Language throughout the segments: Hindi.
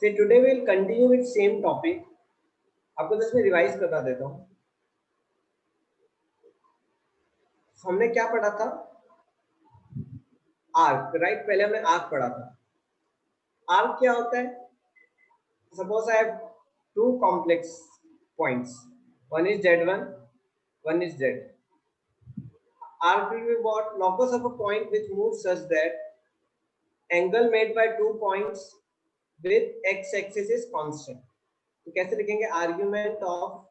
So today we will continue with same topic. आपको जस्ट मैं रिवाइज करवा देता हूँ. हमने क्या पढ़ा था? Arc, right? पहले हमने आर्क पढ़ा था. आर्क क्या होता है? Suppose I have two complex points. One is Z1, one is Z. Arc will be what? Locus of a point which moves such that angle made by 2 points with x-axis is constant. तो कैसे लिखेंगे? Argument of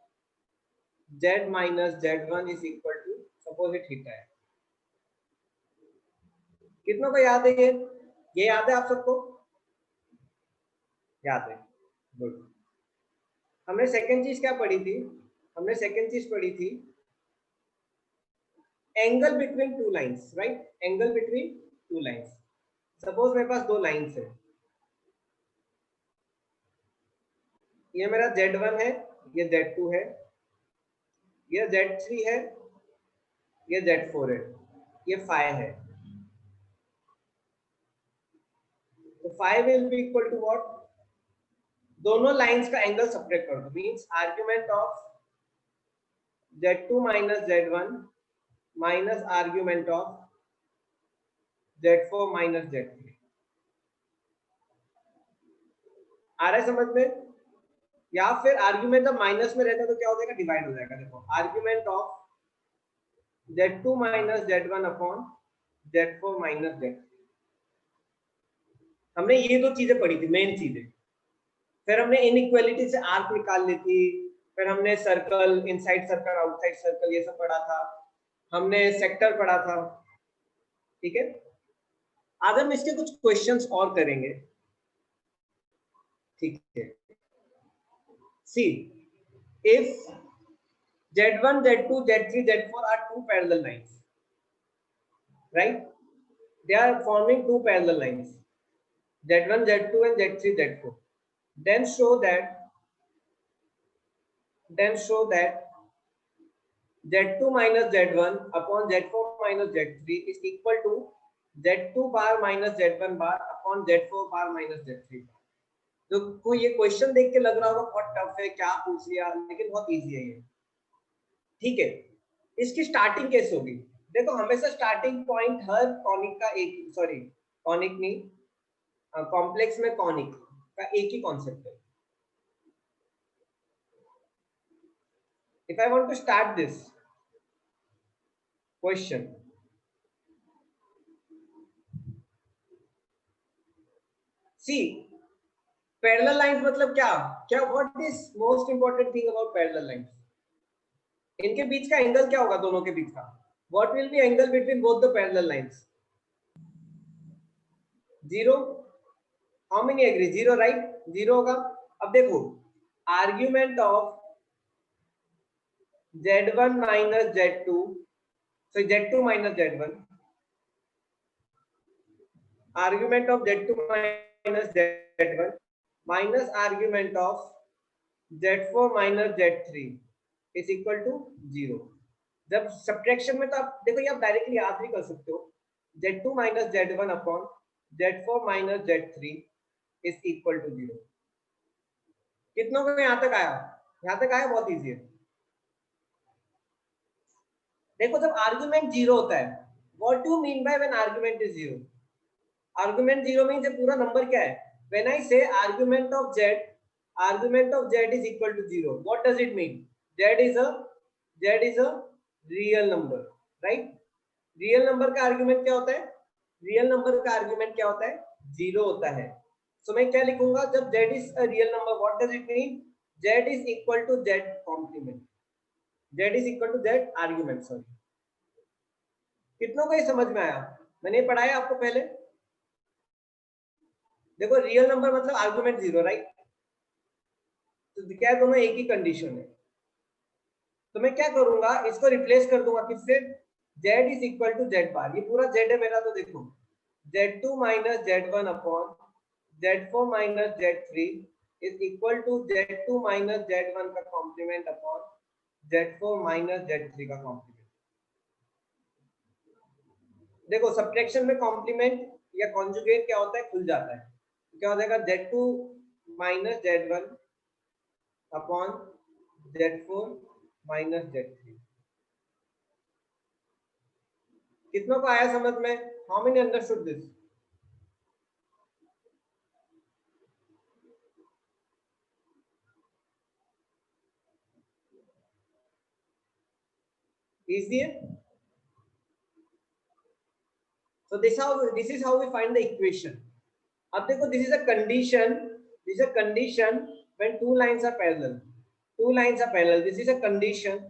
Z minus Z1 is equal to suppose it theta है. कितनों को याद है ये याद है आप सबको? याद है. गुड. हमने सेकंड चीज क्या पढ़ी थी? हमने सेकंड चीज पढ़ी थी angle between two lines, right? Angle between two lines. Suppose मेरे पास दो लाइंस है. ये मेरा Z1 है, ये Z2 है, ये Z3 है, ये Z4 है, ये phi है. तो phi will be equal to what? दोनों लाइंस का एंगल सब्ट्रैक्ट कर दो. Means argument of Z2 minus Z1 minus argument of Z4 minus Z3. आ रहा है समझ में? या फिर आर्ग्यूमेंट जब माइनस में रहता तो क्या हो जाएगा? डिवाइड हो जाएगा. देखो argument of Z2 minus Z1 upon Z4 minus Z3. हमने ये दो चीजें पढ़ी थी, मेन चीजें. फिर हमने इनइक्वालिटी से आर्क निकाल ली थी. फिर हमने circle, inside circle, outside circle, ये सब पढ़ा था. हमने सेक्टर पढ़ा था. ठीक है. आज हम इसके कुछ क्वेश्चंस और करेंगे. ठीक है. See if Z1, Z2, Z3, Z4 are two parallel lines, right? They are forming two parallel lines, Z1, Z2 and Z3, Z4. Then show that Z2 minus Z1 upon Z4 minus Z3 is equal to Z2 bar minus Z1 bar upon Z4 bar minus Z3 bar. तो कोई ये क्वेश्चन देख के लग रहा होगा बहुत टफ है, क्या पूछ लिया, लेकिन बहुत इजी है ये. ठीक है. इसकी स्टार्टिंग कैसे होगी? देखो हमेशा स्टार्टिंग पॉइंट हर कॉनिक का एक, सॉरी कॉनिक नहीं, कॉम्प्लेक्स में कॉनिक का एक ही कॉन्सेप्ट है. If I want to start this question, see parallel lines मतलब क्या what is most important thing about parallel lines? इनके बीच का एंगल क्या होगा? दोनों के बीच का what will be angle between both the parallel lines? Zero. How many agree? Zero, right? Zero होगा. अब देखो argument of Z1 minus Z2, so Z2 minus Z1, argument of Z2 minus Z1 minus argument of Z4 minus Z3 is equal to 0. जब सब्ट्रैक्शन में तो आप देखो ये आप डायरेक्टली याद भी कर सकते हो. Z2 minus Z1 upon Z4 minus Z3 is equal to 0. कितनों को यहाँ तक आया? यहाँ तक आया? बहुत इजी है. देखो जब आर्गुमेंट जीरो होता है, what do mean by when argument is zero? Argument zero means पूरा नंबर क्या है? व्हेन आई से argument of z is equal to 0, what does it mean? z is a real number, right? Real number का आर्गुमेंट क्या होता है? रियल नंबर का आर्गुमेंट क्या होता है? जीरो होता है. सो मैं क्या लिखूंगा? जब z is a real number, what does it mean? z is equal to z complement, z is equal to z argument. Sorry, कितनों को ये समझ में आया? मैंने पढ़ाया आपको पहले. देखो रियल नंबर मतलब आर्गुमेंट जीरो, राइट? तो क्या है? दोनों एक ही कंडीशन है. तो मैं क्या करूंगा? इसको रिप्लेस कर दूंगा किससे? z is equal to z bar. ये पूरा z है मेरा, तो देखो Z2 minus Z1 upon Z4 minus Z3 is equal to Z2 minus Z1 का complement upon Z4 minus Z3 का कॉम्प्लीमेंट. देखो सब्ट्रैक्शन में कॉम्प्लीमेंट या कॉन्जुगेट क्या होता है? खुल जाता है. क्या हो जाएगा? Z2 minus Z1 upon Z4 minus Z3। कितनों को आया समझ में? How many understood this? Easy है? So this is how we find the equation. अब देखो, this is a condition. This is a condition when two lines are parallel. Two lines are parallel. This is a condition.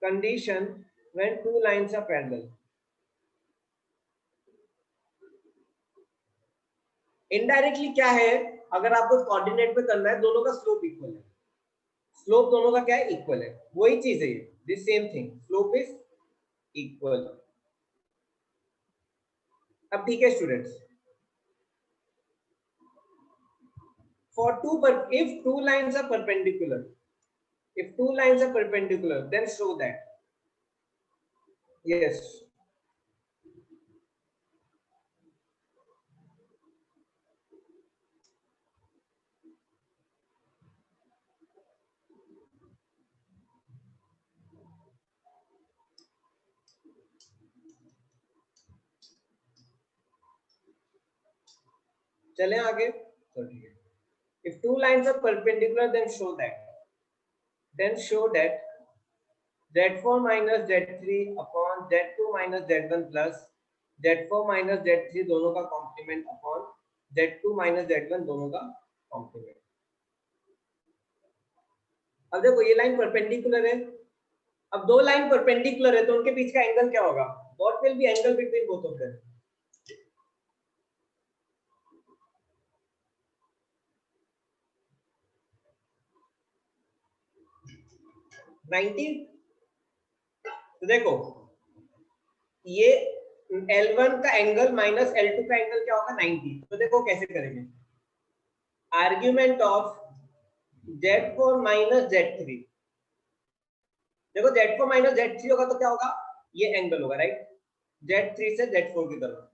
Condition when two lines are parallel. Indirectly क्या है, अगर आपको कोऑर्डिनेट पे करना है, दोनों का स्लोप इक्वल है। स्लोप दोनों का क्या है? इक्वल है। वही चीज है ये, this same thing, slope is equal. अब ठीक है students, for two if two lines are perpendicular, if two lines are perpendicular, then show that. Yes. चलें आगे, तो ठीक है। If two lines are perpendicular, then show that. Then show that Z4 minus Z3 upon Z2 minus Z1 plus Z4 minus Z3 दोनों का complement upon Z2 minus Z1 दोनों का कॉम्प्लीमेंट। अब देखो, ये लाइन परपेंडिकुलर है। अब दो लाइन परपेंडिकुलर है तो उनके बीच का एंगल क्या होगा? What will be angle between both of them? 90। तो देखो, ये L1 का एंगल माइनस L2 का एंगल क्या होगा? 90। तो देखो कैसे करेंगे, argument of Z4 minus Z3। देखो Z4 माइनस Z3 होगा तो क्या होगा? ये एंगल होगा, राइट? Z3 से Z4 की तरफ।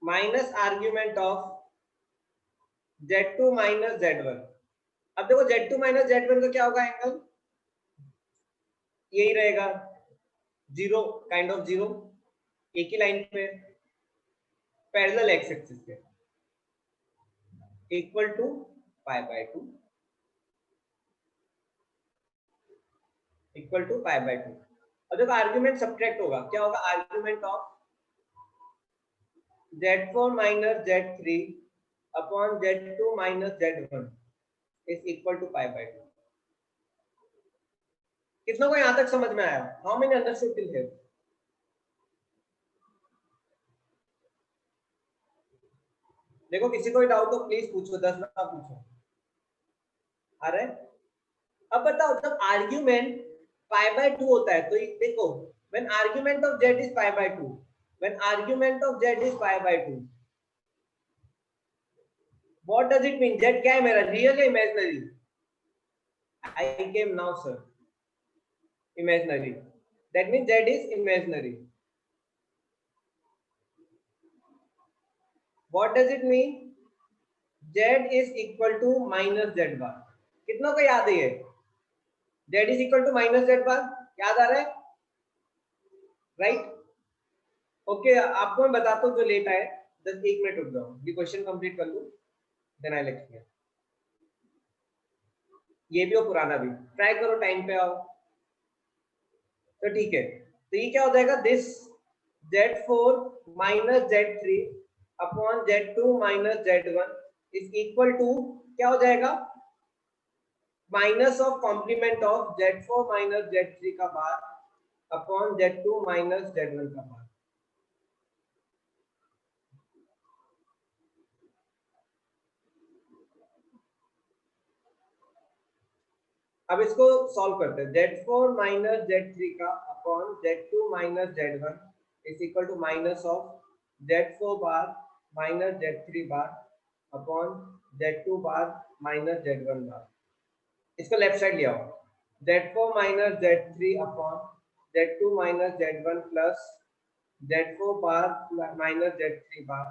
Minus argument of Z2 minus Z1। अब देखो Z2 माइनस Z1 का क्या होगा एंगल? यही रहेगा, जीरो, काइंड ऑफ जीरो, एक ही लाइन पे, पैरेलल एक्स एक्सिस पे, equal to pi by 2, equal to pi by 2। अब देखो आर्ग्यूमेंट सब्ट्रैक्ट होगा, क्या होगा? Argument of Z4 minus Z3 upon Z2 minus Z1 is equal to pi by 2। कितनों को यहां तक समझ में आया? How many understood till here? देखो, किसी को डाउट हो प्लीज पूछो, 10 ना पूछो। अरे अब बताओ, जब आर्ग्यूमेंट पाई बाय 2 होता है तो देखो, when argument of Z is pi by 2, when argument of Z is pi by 2, what does it mean? Z क्या है मेरा, रियल या imaginary? I came now sir, imaginary, that means Z is imaginary. What does it mean? Z is equal to minus Z bar। कितनों को याद है ये? Z is equal to minus Z bar, याद आ रहा है? राइट? ओके, आपको मैं बताता हूँ जो लेट आए, 1 मिनट रुक जाओ, ये क्वेश्चन कंप्लीट कर लूँ, देन आई विल एक्सप्लेन। ये भी और पुराना भी ट्राई करो, टाइम पे आओ तो ठीक है। तो ये क्या हो जाएगा? This Z4 minus Z3 upon Z2 minus Z1 is equal to क्या हो जाएगा? Minus of complement of Z4 minus Z3 का बार अपॉन Z2 माइनस Z1 का बार। अब इसको सॉल्व करते हैं। Z4 माइनस Z3 का upon Z2 minus Z1 is equal to minus of Z4 bar minus Z3 bar upon z2 bar minus z1 bar, इसको लेफ्ट साइड ले आओ, z4 minus z3 upon z2 minus z1 plus z4 bar minus z3 bar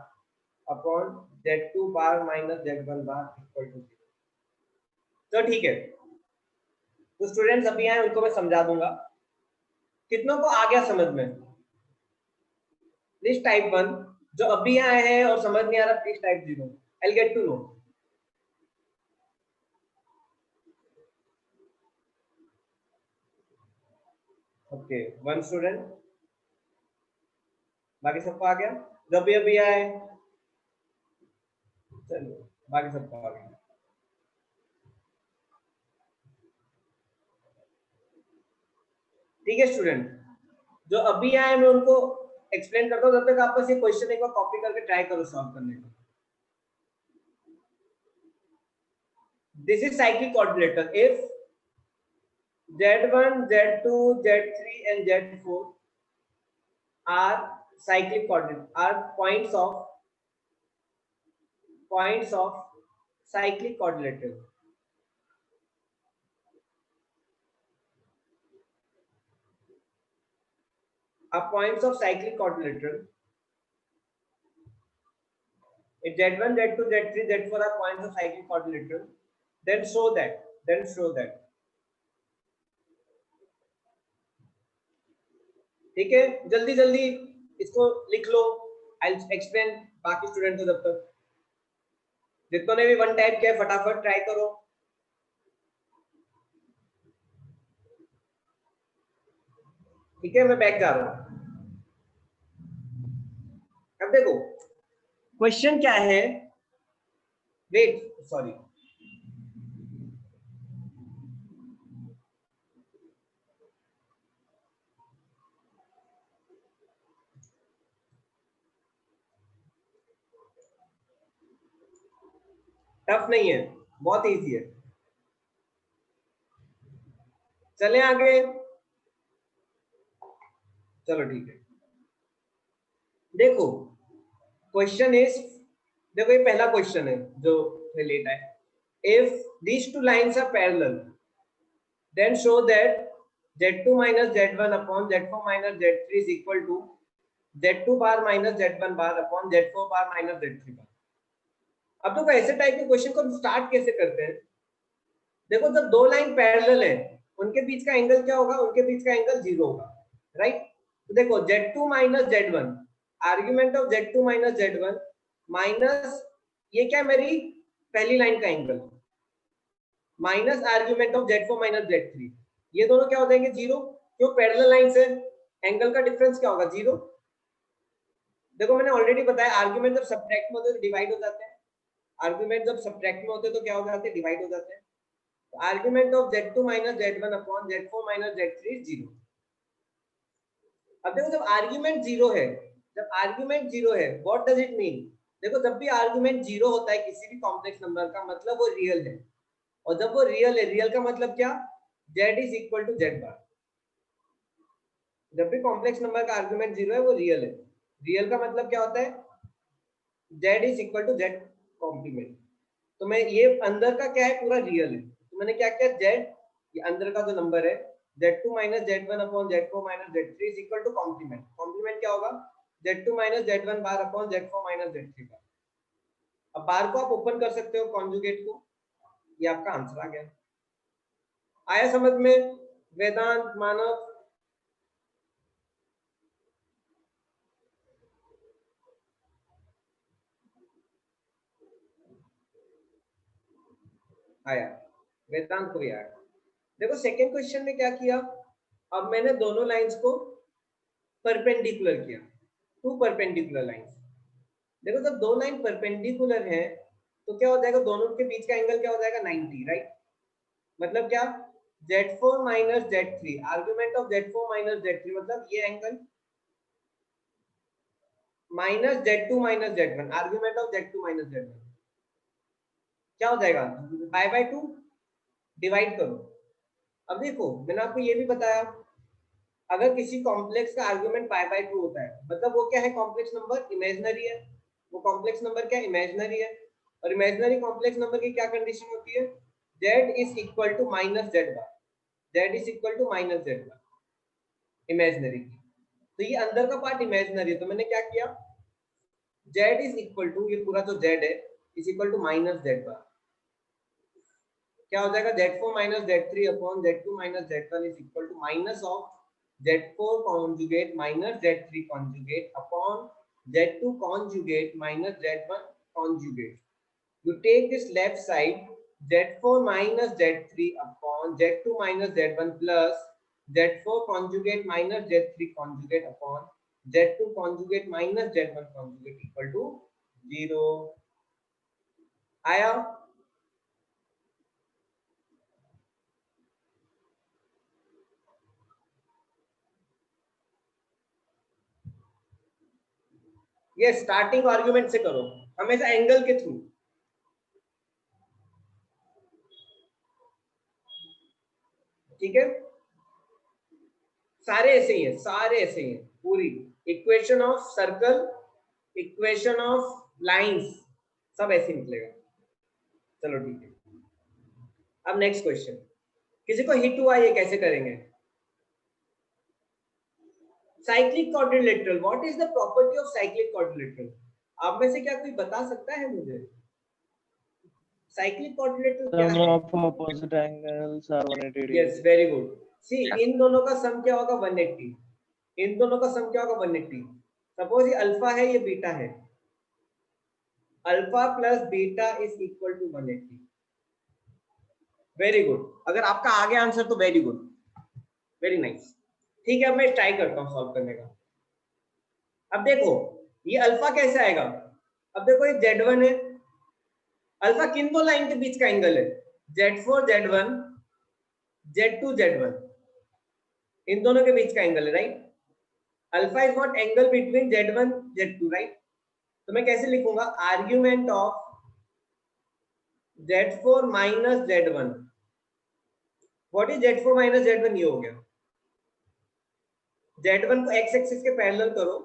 upon z2 bar minus z1 bar equal to 0। तो ठीक है, तो स्टूडेंट्स अभी आए उनको मैं समझा दूंगा। कितनों को आ गया समझ में? प्लीज टाइप 1, जो अभी आए हैं और समझ नहीं आ रहा please type 0, I will get to know. Okay, 1 student, बाकी सबको आ गया? जो अभी आए, चलो बाकी सबको आ गया। ठीक है स्टूडेंट, जो अभी आए मैं उनको एक्सप्लेन करता हूँ, जब तक आप बस ये क्वेश्चन एक बार कॉपी करके ट्राई करो सॉल्व करने का। This is cyclic coordinator. If z1 z2 z3 and z4 are cyclic coordinates, are points of cyclic quadrilateral. Are points of cyclic quadrilateral. If z1 z2 z3 z4 are points of cyclic quadrilateral, then show that ठीक है, जल्दी जल्दी इसको लिख लो, आई एक्सप्लेन बाकी स्टूडेंट को। जब तक जितनों ने भी वन टाइप किया फटाफट ट्राई करो। ठीक है, मैं बैक जा रहा हूं। अब देखो क्वेश्चन क्या है, वेट सॉरी, टफ नहीं है, बहुत इजी है। चले आगे, चलो ठीक है। देखो क्वेश्चन इज, देखो ये पहला क्वेश्चन है जो रिलेट है। If these two lines are parallel then show that z2 minus z1 upon z4 minus z3 is equal to z2 bar minus z1 bar upon z4 bar minus z3 bar। अब तो ऐसे टाइप के क्वेश्चन को स्टार्ट कैसे करते हैं? देखो जब दो लाइन पैरेलल है उनके बीच का एंगल क्या होगा? उनके बीच का एंगल 0 होगा, राइट? तो देखो z2 minus z1, argument of z2 minus z1 minus ये क्या मेरी पहली लाइन का angle minus argument of z4 minus z3, ये दोनों क्या हो जाएंगे? 0, क्यों? पैरेलल लाइन से एंगल का डिफरेंस क्या होगा? 0। देखो मैंने ऑलरेडी बताया आर्ग्यूमेंट जब सब्ट्रैक्ट में होते हैं तो डिवाइड हो जाते हैं, आर्ग्यूमेंट जब सब्ट्रैक्ट में होते हैं तो क्या हो जाते हैं? डिवाइड हो जाते हैं। तो argument of z2 minus z1 upon z4 minus z3 is 0। अब देखो जब आर्ग्यूमेंट 0 है, जब आर्ग्यूमेंट 0 है व्हाट डज इट मीन? देखो जब भी आर्ग्यूमेंट 0 होता है किसी भी कॉम्प्लेक्स नंबर का मतलब वो रियल है, और जब वो रियल है, रियल का मतलब क्या? z is equal to z bar. जब भी कॉम्प्लेक्स नंबर का आर्ग्यूमेंट 0 है वो रियल है, रियल का मतलब क्या होता है? z is equal to z complement. तो मैं ये अंदर का क्या है? पूरा रियल है, तो मैंने क्या किया? z, ये अंदर का जो नंबर है z2 minus z1 upon z4 minus z3 is equal to complement. Complement क्या होगा? z2 minus z1 bar upon z4 minus z3 bar. अब बार को आप ओपन कर सकते हो कॉन्जुगेट को, ये आपका आंसर आ गया। आया समझ में वेदांत, मानव? आया, वेदांत को भी आया। देखो सेकेंड क्वेश्चन में क्या किया, अब मैंने दोनों लाइंस को परपेंडिकुलर किया, टू परपेंडिकुलर लाइंस। देखो जब दो लाइन परपेंडिकुलर है तो क्या हो जाएगा? दोनों के बीच का एंगल क्या हो जाएगा? 90, राइट? मतलब क्या? z4 minus z3, argument of z4 minus z3 मतलब ये angle minus z2 minus z1, argument of z2 minus z1 क्या हो जाएगा? पाई बाय 2, डिवाइड करो। अब देखो मैंने आपको ये भी बताया अगर किसी कॉम्प्लेक्स का आर्गुमेंट पाई बाय 2 होता है मतलब वो क्या है? कॉम्प्लेक्स नंबर इमेजिनरी है। वो कॉम्प्लेक्स नंबर क्या? इमेजिनरी है। और इमेजिनरी कॉम्प्लेक्स नंबर की क्या कंडीशन होती है, z is equal to minus Z bar, z is equal to minus Z bar imaginary की। तो ये अंदर का पार्ट इमेजिनरी है, तो मैंने क्या किया, z इज इक्वल टू, ये पूरा जो z है is equal to minus Z bar, क्या हो जाएगा, z4 minus z3 upon z2 minus z1 is equal to minus of z4 conjugate minus z3 conjugate upon z2 conjugate minus z1 conjugate. You take this left side, z4 minus z3 upon z2 minus z1 plus z4 conjugate minus z3 conjugate upon z2 conjugate minus z1 conjugate equal to 0. आया? ये स्टार्टिंग आर्गुमेंट से करो, हमेशा एंगल के थ्रू। ठीक है, सारे ऐसे ही है, सारे ऐसे ही है, पूरी equation of circle, equation of lines, सब ऐसे निकलेगा। चलो ठीक है, अब नेक्स्ट क्वेश्चन, किसी को हिट हुआ, ये कैसे करेंगे, cyclic quadrilateral, what is the property of cyclic quadrilateral, आप में से क्या कोई बता सकता है मुझे, साइक्लिक क्वाड्रिलेटरल क्या Sum है? of opposite angles are 180 degrees. Yes, very good. See, इन दोनों का सम क्या होगा, 180, इन दोनों का सम क्या होगा, 180। सपोज ये अल्फा है, ये बीटा है, alpha plus beta is equal to 180। Very good, अगर आपका आ गया आंसर तो वेरी गुड, वेरी नाइस। ठीक है, अब मैं ट्राई करता हूँ सॉल्व करने का। अब देखो ये अल्फा कैसे आएगा, अब देखो ये Z1 है, अल्फा किन दो लाइन के बीच का एंगल है, Z4 Z1 Z2 Z1, इन दोनों के बीच का एंगल है, right. Alpha is what, angle between Z1 Z2, right. तो मैं कैसे लिखूंगा, argument of Z4 minus Z1, what is Z4 minus Z1, ये हो गया, Z1 को x एक्सिस के पैरेलल करो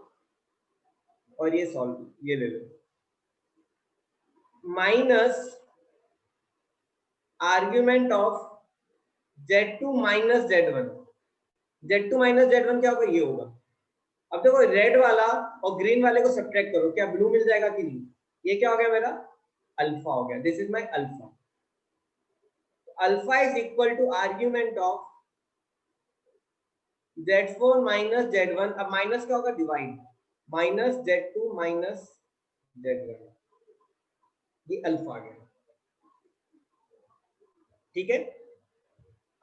और ये सॉल्व, ये ले लो, minus argument of Z2 minus Z1, Z2 minus Z1 क्या होगा, ये होगा। अब देखो रेड वाला और ग्रीन वाले को सब्ट्रैक्ट करो, क्या ब्लू मिल जाएगा कि नहीं, ये क्या हो गया मेरा, अल्फा हो गया, this is my alpha. Alpha is equal to argument of Z4 minus Z1, अब माइनस क्या होगा, divide, minus Z2 minus Z1, ये अल्फा आ गया। ठीक है,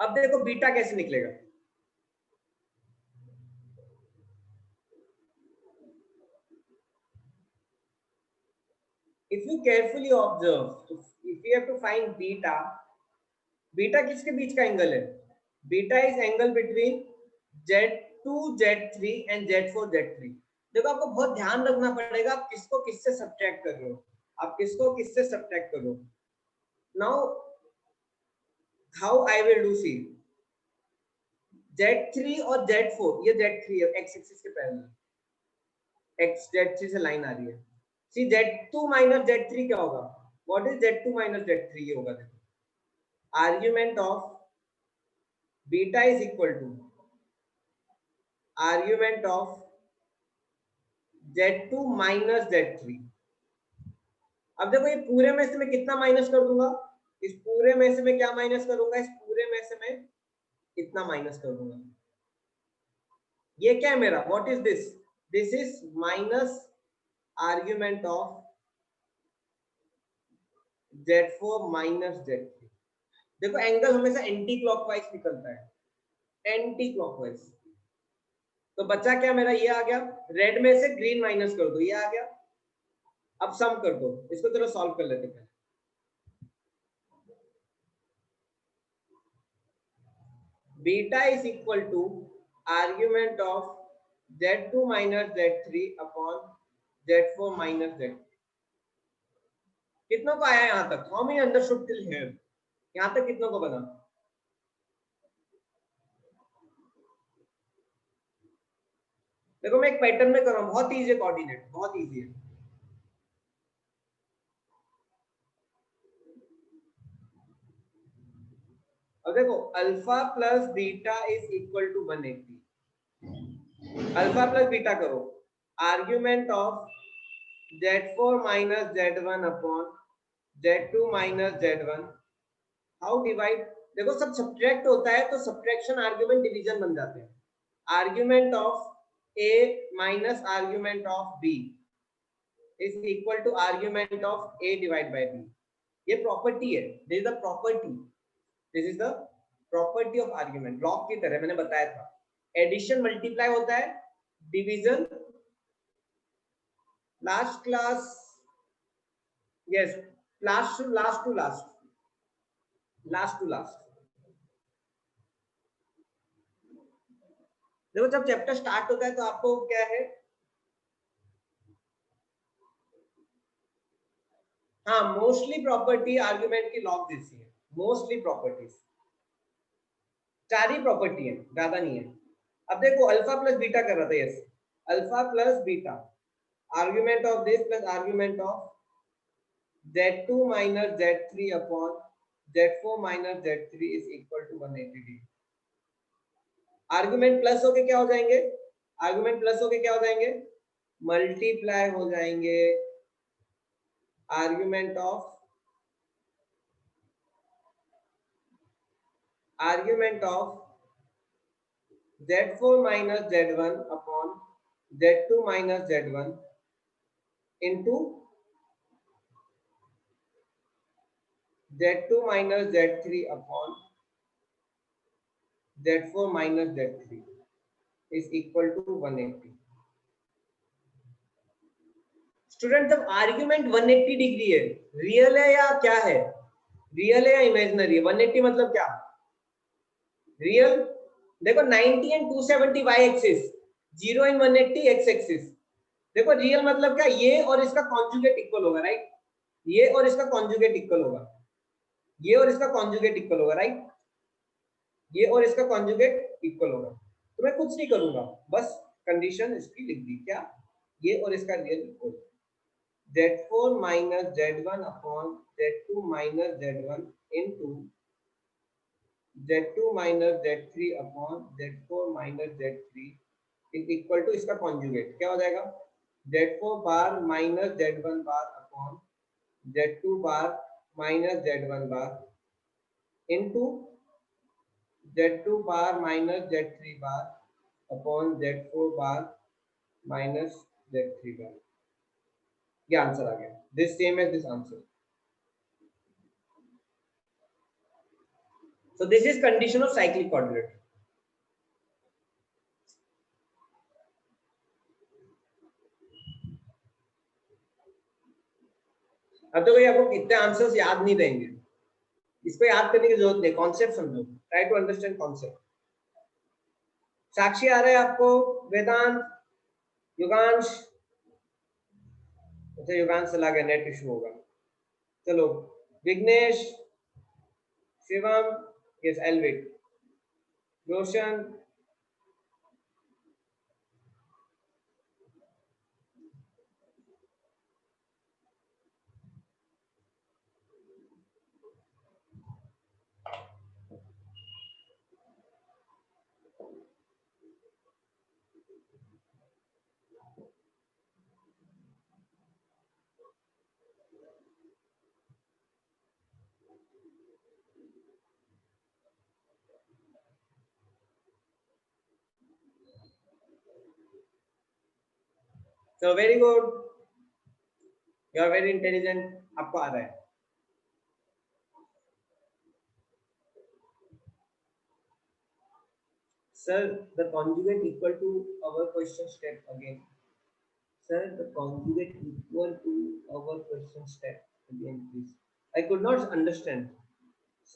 अब देखो बीटा कैसे निकलेगा, if you carefully observe, if you have to find beta, beta किसके बीच का एंगल है, beta is angle between Z2 Z3 and Z4 Z3। देखो आपको बहुत ध्यान रखना पड़ेगा, आप किसको किससे सब्ट्रैक्ट कर रहे हो, आप किसको किससे सब्ट्रैक्ट कर रहे हो। Now how I will do, see Z3 और Z4, ये Z3 है, x एक्सिस के पैरेलल, x Z3 से लाइन आ रही है। सी Z2 माइनस Z3 क्या होगा, what is Z2 minus Z3, ये होगा, देखो argument of beta is equal to argument of Z2 minus Z3। अब देखो ये पूरे में से मैं कितना माइनस कर दूंगा, इस पूरे में से मैं क्या माइनस करूंगा, इस पूरे में से मैं इतना माइनस कर दूंगा, ये क्या है मेरा, what is this, this is minus argument of Z4 minus Z3। देखो एंगल हमेशा एंटी क्लॉकवाइज निकलता है, एंटी क्लॉकवाइज। तो बच्चा क्या मेरा, ये आ गया, रेड में से ग्रीन माइनस कर दो, ये आ गया। अब सम कर दो इसको, चलो सॉल्व कर लेते हैं। Beta is equal to argument of Z2 minus Z3 upon Z4 minus Z3। कितनों को आया यहां तक, how many understood till here, यहां तक कितनों को बना। देखो मैं एक पैटर्न में कर रहा हूं, बहुत इजी है कोऑर्डिनेट, बहुत इजी है। अब देखो alpha plus beta is equal to 180। Alpha plus beta करो, argument of z4 minus z1 upon z2 minus z1, how divide. देखो सब सब्ट्रैक्ट होता है तो सब्ट्रैक्शन आर्ग्यूमेंट डिवीजन बन जाते हैं। Argument of a minus argument of b is equal to argument of a divide by b। ये प्रॉपर्टी है, this is the property, this is the property of argument. Log की तरह मैंने बताया था, एडिशन मल्टीप्लाई होता है, division last class, yes last to last to last, last to last. देखो जब चैप्टर स्टार्ट होता है तो आपको क्या है, हाँ मोस्टली प्रॉपर्टी आर्ग्यूमेंट की लॉग जैसी है, मोस्टली प्रॉपर्टीज, चार ही प्रॉपर्टी है, ज्यादा नहीं है। अब देखो अल्फा प्लस बीटा कर रहा था, yes alpha plus beta, argument of this plus argument of z2 minus z3 upon z4 minus z3 is equal to 180 degree. Argument plus होके क्या हो जाएंगे, आर्ग्यूमेंट प्लस होके क्या हो जाएंगे, मल्टीप्लाई हो जाएंगे argument of z4 minus z1 upon z2 minus z1 into z2 minus z3 upon z4 minus z3 is equal to 180। Student जब आर्ग्यूमेंट 180 डिग्री है, रियल है या क्या है, रियल है या इमेजिनरी है, 180 मतलब क्या, रियल। देखो 90 and 270 y axis, 0 and 180 x axis. देखो रियल मतलब क्या, ये और इसका कॉन्जुगेट इक्वल होगा, राइट, ये और इसका कॉन्जुगेट इक्वल होगा, ये और इसका कॉन्जुगेट इक्वल होगा, राइट, ये और इसका कॉन्जुगेट इक्वल होगा। तो मैं कुछ नहीं करूंगा, बस कंडीशन इसकी लिख दी, क्या, ये और इसका real equal, z4 minus z1 upon z2 minus z1 into z2 minus z3 upon z4 minus z3 is equal to इसका कॉन्जुगेट क्या हो जाएगा, z4 बार minus z1 बार upon z2 बार minus z1 बार into z2 बार minus z3 बार upon z4 बार minus z3 बार। ये आंसर आ गया, this same as this answer. So this is condition of cyclic quadrature. अब तो भाई आपको कितने आंसर्स याद नहीं रहेंगे, इसको याद करने की जरूरत नहीं, कॉन्सेप्ट समझो, ट्राई टू अंडरस्टैंड कॉन्सेप्ट। साक्षी आ रहा है आपको, वेदांत, युगांश, अच्छा युगांश चला गया, नेट इशू होगा, चलो Vighnesh, Shivam, yes एल्विट, Roshan, so very good, you are very intelligent, आपको आ रहा है। Sir, the conjugate equal to our question step again. Sir, the conjugate equal to our question step again, please. I could not understand.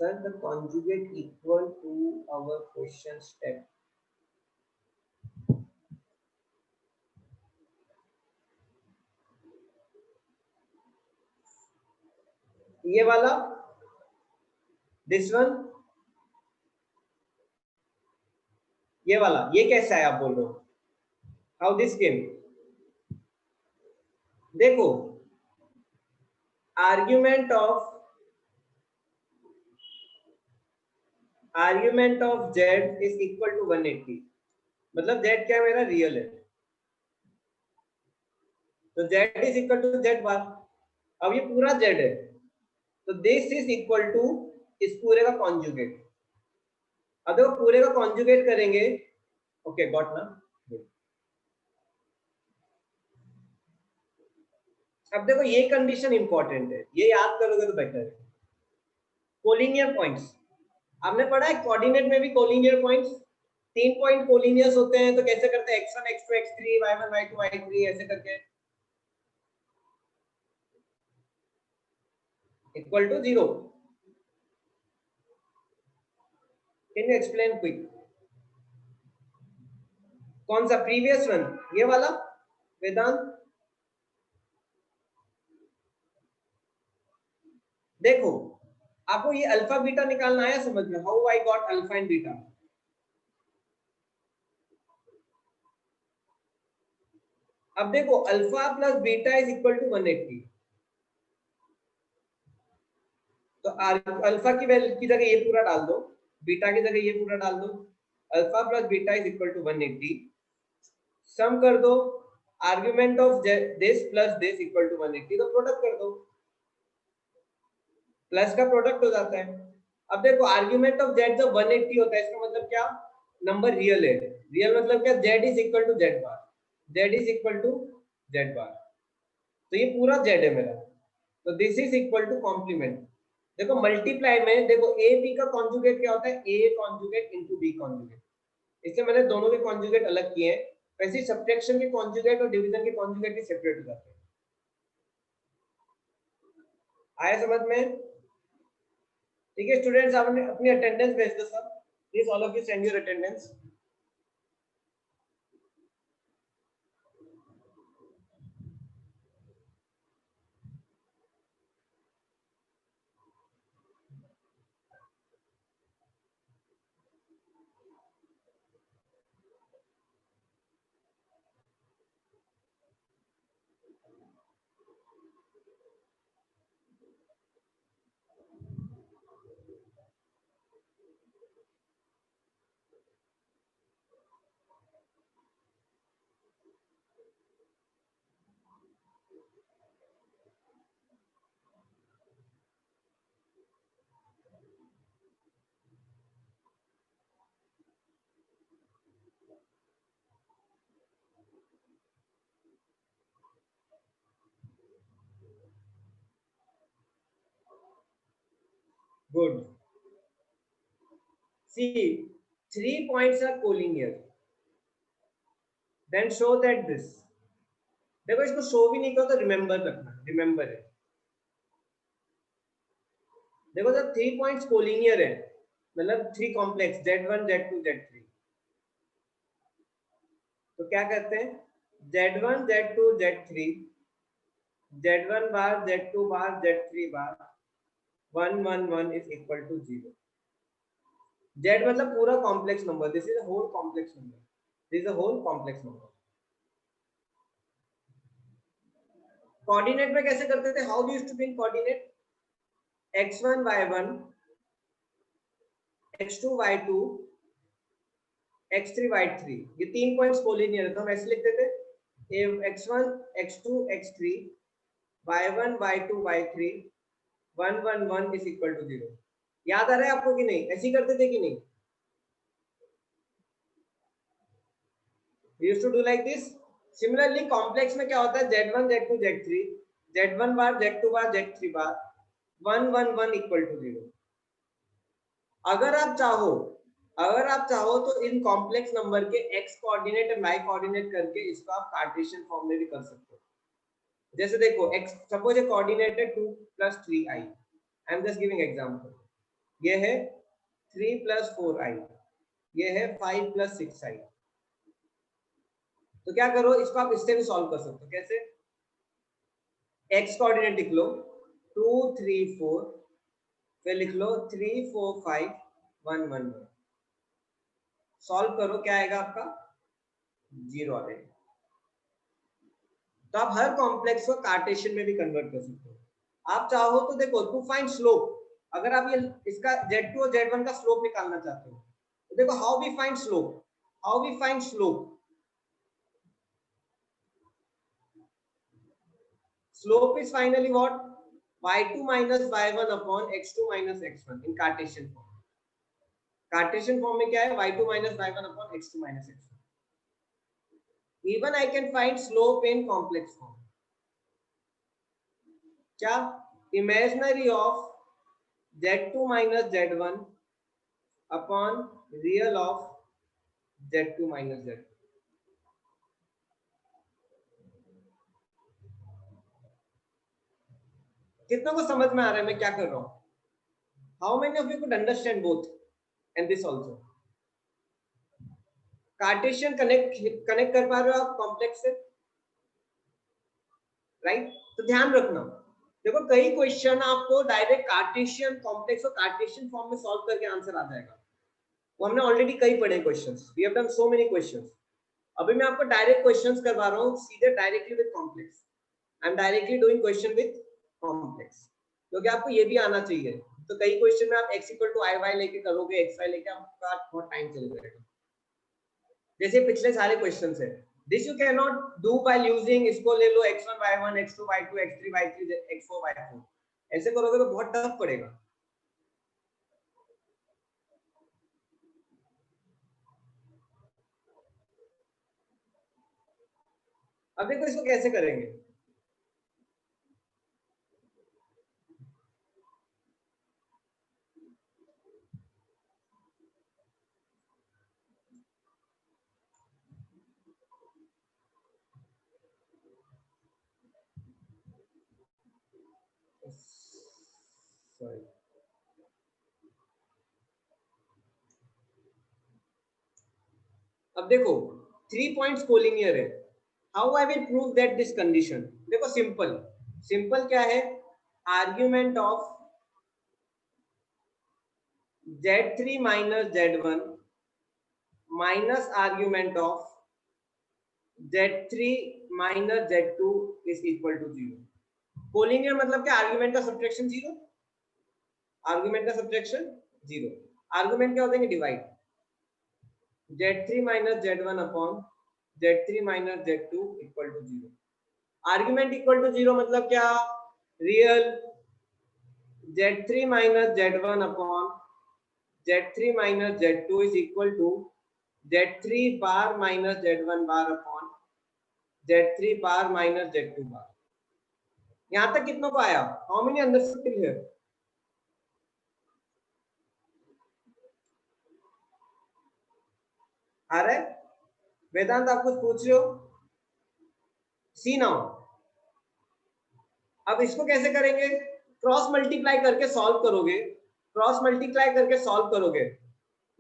Sir, the conjugate equal to our question step. ये वाला, this one, ये वाला, ये कैसा है आप बोल रहे हो, how this came? देखो argument of argument of Z is equal to 180, मतलब जेड क्या है मेरा, रियल है, तो Z is equal to Z bar. अब ये पूरा जेड है, तो दिस इज इक्वल टू इस पूरे का कॉन्जुगेट। अब देखो पूरे का कॉन्जुगेट करेंगे, ओके गॉट ना। अब देखो ये कंडीशन इंपॉर्टेंट है, ये याद करोगे तो बेटर है। कोलिनियर पॉइंट्स आपने पढ़ा है, कोऑर्डिनेट में भी कोलिनियर पॉइंट्स, 3 पॉइंट कोलिनियर्स होते हैं, तो कैसे करते हैं, x1 x2 x3 y1 y2 y3 ऐसे करके equal to 0। Can you explain quick? कौन सा प्रीवियस वन, ये वाला वेदांत? देखो आपको ये अल्फा बीटा निकालना आया समझ में, how I got alpha and beta. अब देखो alpha plus beta is equal to 180, तो अल्फा की वैल्यू की जगह ये पूरा डाल दो, बीटा की जगह ये पूरा डाल दो, alpha plus beta is equal to 180, sum कर दो, argument of this plus this equal to 180, तो प्रोडक्ट कर दो, प्लस का प्रोडक्ट हो जाता है। अब देखो आर्गुमेंट ऑफ जेड जब 180 होता है, इसका मतलब क्या, नंबर रियल है, रियल मतलब क्या, Z is equal to Z bar, Z is equal to Z bar, तो ये पूरा जेड है मेरा, तो this is equal to complement. देखो मल्टीप्लाई में देखो ए बी का कॉन्जुगेट क्या होता है, A conjugate into B conjugate, इससे मैंने दोनों के कॉन्जुगेट अलग किए हैं, वैसे ही सब्ट्रैक्शन के कॉन्जुगेट और डिवीजन के कॉन्जुगेट भी सेपरेट हो जाते हैं। आया समझ में? ठीक है स्टूडेंट्स, आपने अपनी अटेंडेंस भेज दो सब, please all of you send your attendance. Good. See, 3 points are collinear. Then show that this. देखो इसको शो भी नहीं करो तो रिमेंबर रखना, रिमेंबर है। देखो जब 3 पॉइंट्स कोलिनियर है, मतलब 3 कॉम्प्लेक्स Z1 Z2 Z3, तो क्या कहते हैं, Z1 Z2 Z3, Z1 bar Z2 bar Z3 bar 1 1 1 is equal to 0। Z मतलब पूरा complex number, this is a whole complex number, this is a whole complex number. Coordinate में कैसे करते थे, how do used to been coordinate, x1 y1 x2 y2 x3 y3, ये 3 पॉइंट्स कोलिनियर है, तो हम ऐसे लिखते थे x1 x2 x3 y1 y2 y3 1 1 1 is equal to 0। याद आ रहा है आपको कि नहीं, ऐसे ही करते थे कि नहीं? We used to do like this. Similarly complex में क्या होता है, Z1 Z2 Z3 Z1 bar Z2 bar Z3 bar 1 1 1 equal to 0। अगर आप चाहो तो इन कॉम्प्लेक्स नंबर के x कोऑर्डिनेट और y कोऑर्डिनेट करके इसको आप कार्टेशियन फॉर्म में भी कर सकते हो। जैसे देखो x सपोज ए कोऑर्डिनेट है 2 + 3i, I am just giving example, ये है 3 + 4i, ये है 5 + 6i। तो क्या करो, इसको आप इससे भी सॉल्व कर सकते हो, कैसे, x कोऑर्डिनेट लिख लो 2 3 4, फिर लिख लो 3 4 5 1 1 1, सॉल्व करो, क्या आएगा आपका, 0 आ जाएगा। तो आप हर कॉम्प्लेक्स को कार्टेशियन में भी कन्वर्ट कर सकते हो। आप चाहो तो देखो टू फाइंड स्लोप, अगर आप ये इसका Z2 और Z1 का स्लोप निकालना चाहते हो तो देखो how we find slope slope is finally what y2 minus y1 upon x2 minus x1 in Cartesian form. Cartesian form में क्या है y2 minus y1 upon x2 minus x1. Even I can find slope in complex form. क्या imaginary of z2 minus z1 upon real of z2 minus z2. कितनों को समझ में आ रहा है मैं क्या कर रहा हूं? How many of you could understand both and this also? Cartesian connect कर पा रहे हो आप कॉम्प्लेक्स से, राइट? तो ध्यान रखना, देखो कई क्वेश्चन आपको डायरेक्ट कार्टेशियन कॉम्प्लेक्स और कार्टेशियन फॉर्म में सॉल्व करके आंसर आ जाएगा। वो हमने ऑलरेडी कई पढ़े questions, we have done so many questions. अभी मैं आपको डायरेक्ट क्वेश्चंस करवा रहा हूँ सीधे directly with complex. I am directly doing question with complex क्योंकि आपको ये भी आना चाहिए। तो कई क्वेश्चन में आप x equal to I Y लेके करोगे, एक्स वाई लेके, आपका बहुत टाइम चल जाएगा। जैसे पिछले सारे क्वेश्चंस है, this you can not do by using इसको ले लो x1 y1 x2 y2 x3 y3 x4 y4, ऐसे करोगे तो बहुत टफ पड़ेगा। अब देखो इसको कैसे करेंगे। Sorry. अब देखो 3 पॉइंट्स कोलिनियर है, how I will prove that this condition. देखो सिंपल क्या है, argument of Z3 minus Z1 minus argument of Z3 minus Z2 is equal to 0। Collinear मतलब क्या, आर्ग्यूमेंट का सब्ट्रैक्शन 0, आर्ग्यूमेंट का सब्ट्रैक्शन 0। आर्ग्यूमेंट क्या होते हैं, divide Z3 minus Z1 upon Z3 minus Z2 equal to 0। Argument equal to 0 मतलब क्या, real Z3 minus Z1 upon Z3 minus Z2 is equal to Z3 bar minus Z1 bar upon Z3 bar minus Z2 bar। यहां तक कितनों को आया, how many understood till here? आ रहा है? वेदांत आप कुछ पूछ रहे हो? सी नाउ, अब इसको कैसे करेंगे, क्रॉस मल्टीप्लाई करके सॉल्व करोगे, क्रॉस मल्टीप्लाई करके सॉल्व करोगे,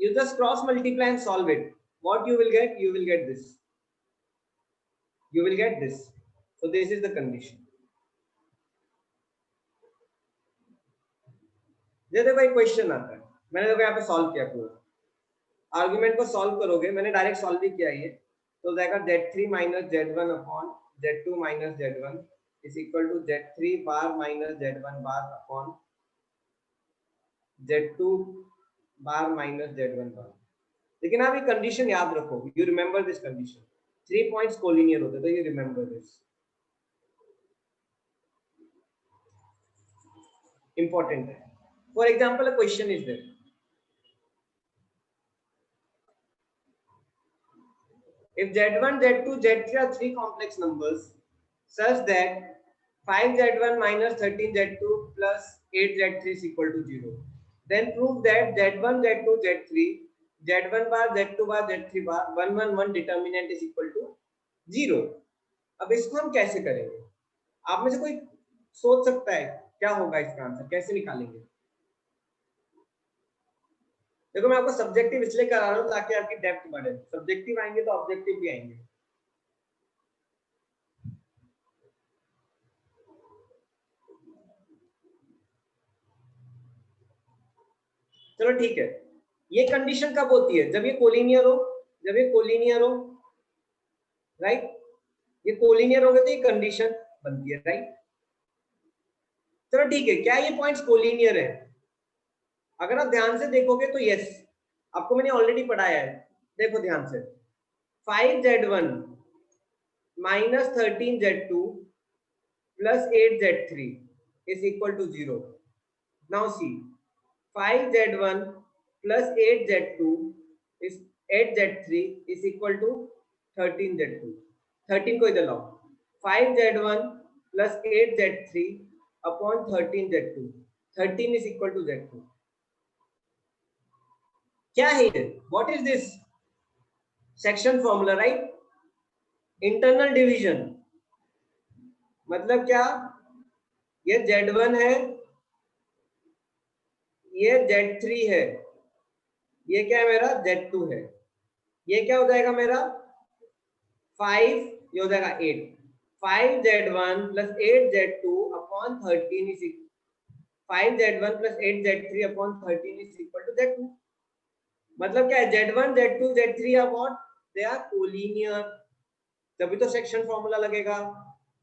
you just cross multiply and solve it, what you will get, you will get this, you will get this। so this is the condition। ये देखो एक क्वेश्चन आता है, मैंने देखो यहाँ पे सॉल्व किया पूरा, आर्गुमेंट को सॉल्व करोगे, मैंने डायरेक्ट सॉल्व भी किया ये, तो जाएगा Z3 minus Z1 upon Z2 minus Z1 is equal to Z3 bar minus Z1 bar upon Z2 bar minus Z1 bar। लेकिन आप ये कंडीशन याद रखो, you remember this condition, 3 points collinear होते, तो यू रिमेंबर दिस, इंपॉर्टेंट है। For example a question is there, if Z1 Z2 Z3 are three complex numbers such that 5Z1 minus 13Z2 plus 8Z3 is equal to 0, then prove that Z1 Z2 Z3 Z1 bar Z2 bar Z3 bar 1 1 1 determinant is equal to 0। अब इसको हम कैसे करेंगे, आप में से कोई सोच सकता है क्या होगा इसका आंसर, कैसे निकालेंगे? देखो मैं आपको सब्जेक्टिव इसलिए करा रहा हूं ताकि आपकी डेप्थ बढ़े, सब्जेक्टिव आएंगे तो ऑब्जेक्टिव भी आएंगे। चलो ठीक है, ये कंडीशन कब होती है, जब ये कोलिनियर हो, जब ये कोलिनियर हो, राइट, ये कोलिनियर हो गए तो ये कंडीशन बनती है, राइट। चलो ठीक है, क्या ये पॉइंट्स कोलिनियर है? अगर आप ध्यान से देखोगे तो यस, आपको मैंने ऑलरेडी पढ़ाया है। देखो ध्यान से, 5z1 minus 13z2 plus 8z3 is equal to 0। Now see, 5z1 plus 8z2 is 8z3 is equal to 13z2। 13 को इधर लाओ, 5z1 plus 8z3 upon 13z2, 13 is equal to z2। क्या है ये? What is this? Section formula, right? Internal division मतलब क्या? ये z1 है, ये z3 है, ये क्या है मेरा? z2 है। ये क्या हो जाएगा मेरा? 5, ये हो जाएगा 8। 5z1 plus 8z2 upon 13 is 5z1 plus 8z3 upon 13 is equal to z2। मतलब क्या है? z1 z2 z3 are what? They are collinear। तभी तो सेक्शन फॉर्मूला लगेगा।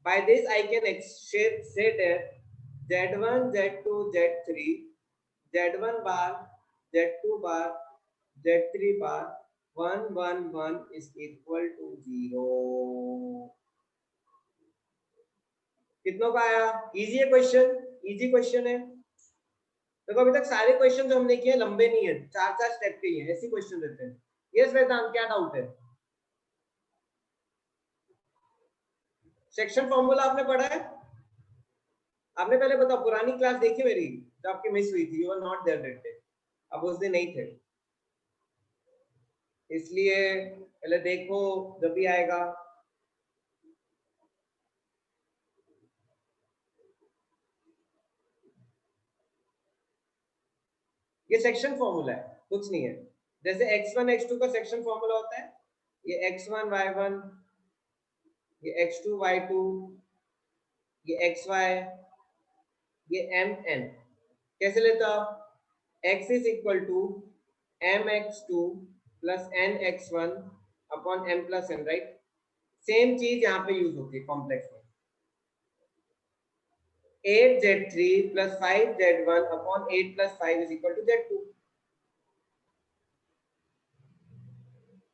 By this I can say that z1 z2 z3 z1 bar z2 bar z3 bar 1 1 1 is equal to 0। कितनों का आया? इजी है क्वेश्चन, इजी क्वेश्चन है। देखो अभी तक सारे क्वेश्चन जो हमने किए लंबे नहीं है, 4-4 स्टेप के ही है, ऐसे क्वेश्चन देते हैं। यस वेदांत, क्या डाउट है? सेक्शन फॉर्मूला आपने पढ़ा है? आपने पहले बताओ, पुरानी क्लास देखी मेरी जो आपकी मिस हुई थी, you were not there that day, अब उस दिन नहीं थे, इसलिए पहले देखो जब भी आएगा। ये सेक्शन फॉर्मूला है, कुछ नहीं है। जैसे x1 x2 का सेक्शन फॉर्मूला होता है, ये x1 y1, ये x2 y2, ये xy, ये mn। कैसे लेते हो आप? x is equal to mx2 plus nx1 upon m plus n, right? Same चीज यहाँ पे यूज होती है कॉम्प्लेक्स में। 8z3 plus 5z1 upon 8 plus 5 is equal to z2।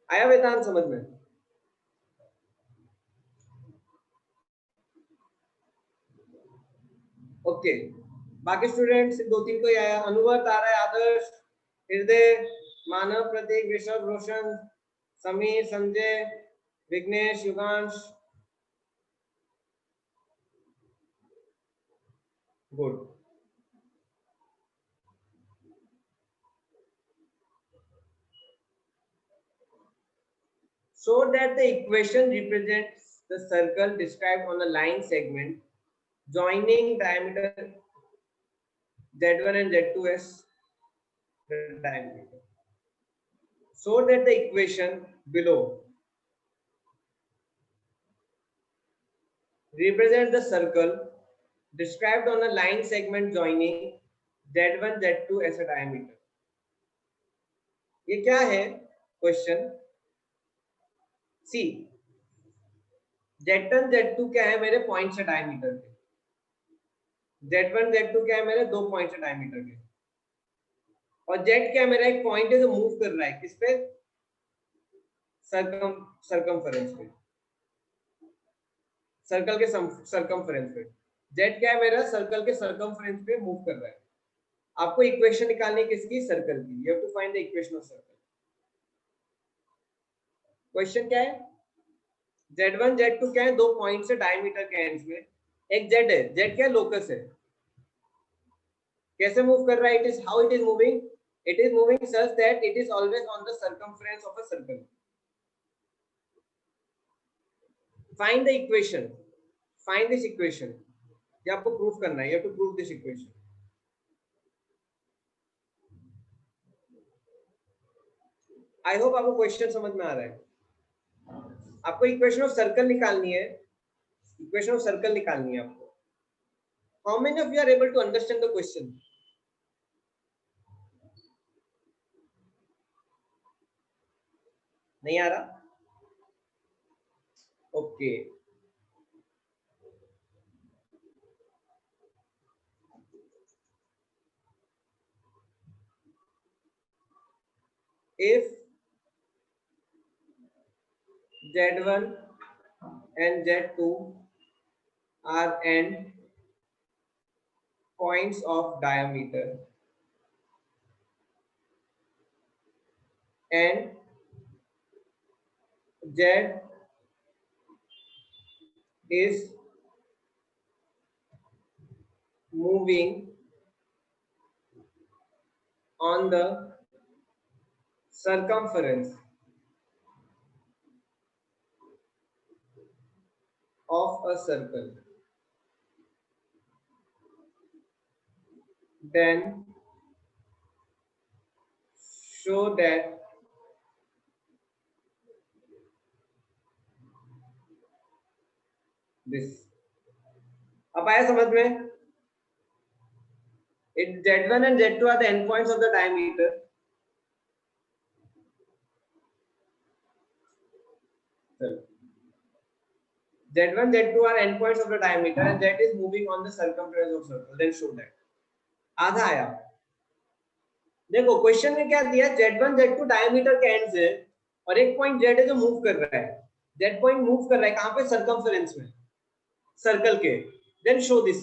आया वेदांत समझ में? ओके, बाकी स्टूडेंट्स 2-3 को ही आया। अनुवर्त आ रहा है, Adarsh, Hriday, Manav, Prateek, Rishabh, Roshan, Sameer, Sanjay, Vighnesh, Yugansh, good. So that the equation represents the circle described on a line segment joining diameter z1 and z2 as the diameter. So that the equation below represents the circle described on a line segment joining z1 z2 as a diameter। ये क्या है क्वेश्चन? सी, z1 z2 क्या है मेरे पॉइंट से डायमीटर के, z1 z2 क्या है मेरे दो पॉइंट से डायमीटर के, और z क्या है मेरा एक पॉइंट है जो मूव कर रहा है किस पे? सरकमफेरेंस पे, सर्कल के सरकमफेरेंस पे। z क्या है मेरा? सर्कल के सरकमफेरेंस पे मूव कर रहा है। आपको इक्वेशन निकालनी है किसकी? सर्कल की। You have to find the equation of circle. Question क्या है? z1 z2 क्या है? दो पॉइंट से डायमीटर के एंड्स में। एक z है, z क्या है? लोकस है। कैसे मूव कर रहा है? It is how it is moving, it is moving such that it is always on the circumference of a circle. Find the equation, find this equation. ये आपको प्रूफ करना है, you have to prove this equation. I hope आपको क्वेश्चन समझ में आ रहा है। आपको इक्वेशन ऑफ सर्कल निकालनी है, इक्वेशन ऑफ सर्कल निकालनी है आपको। How many of you are able to understand the question? नहीं आ रहा? Okay, if Z1 and Z2 are end points of diameter and Z is moving on the circumference of a circle, then show that this. अब आया समझ में? It Z1 and Z2 are the endpoints of the diameter. Z1, Z2 are endpoints of the diameter and Z is moving on the circumference of circle. Then show that. आधा आया. देखो क्वेश्चन में क्या दिया, Z1, Z2 डायमीटर के एंड्स है और एक पॉइंट Z है जो मूव कर रहा है. Z पॉइंट मूव कर रहा है कहां पे? सर्कमफरेंस में, सर्कल के. Then show this.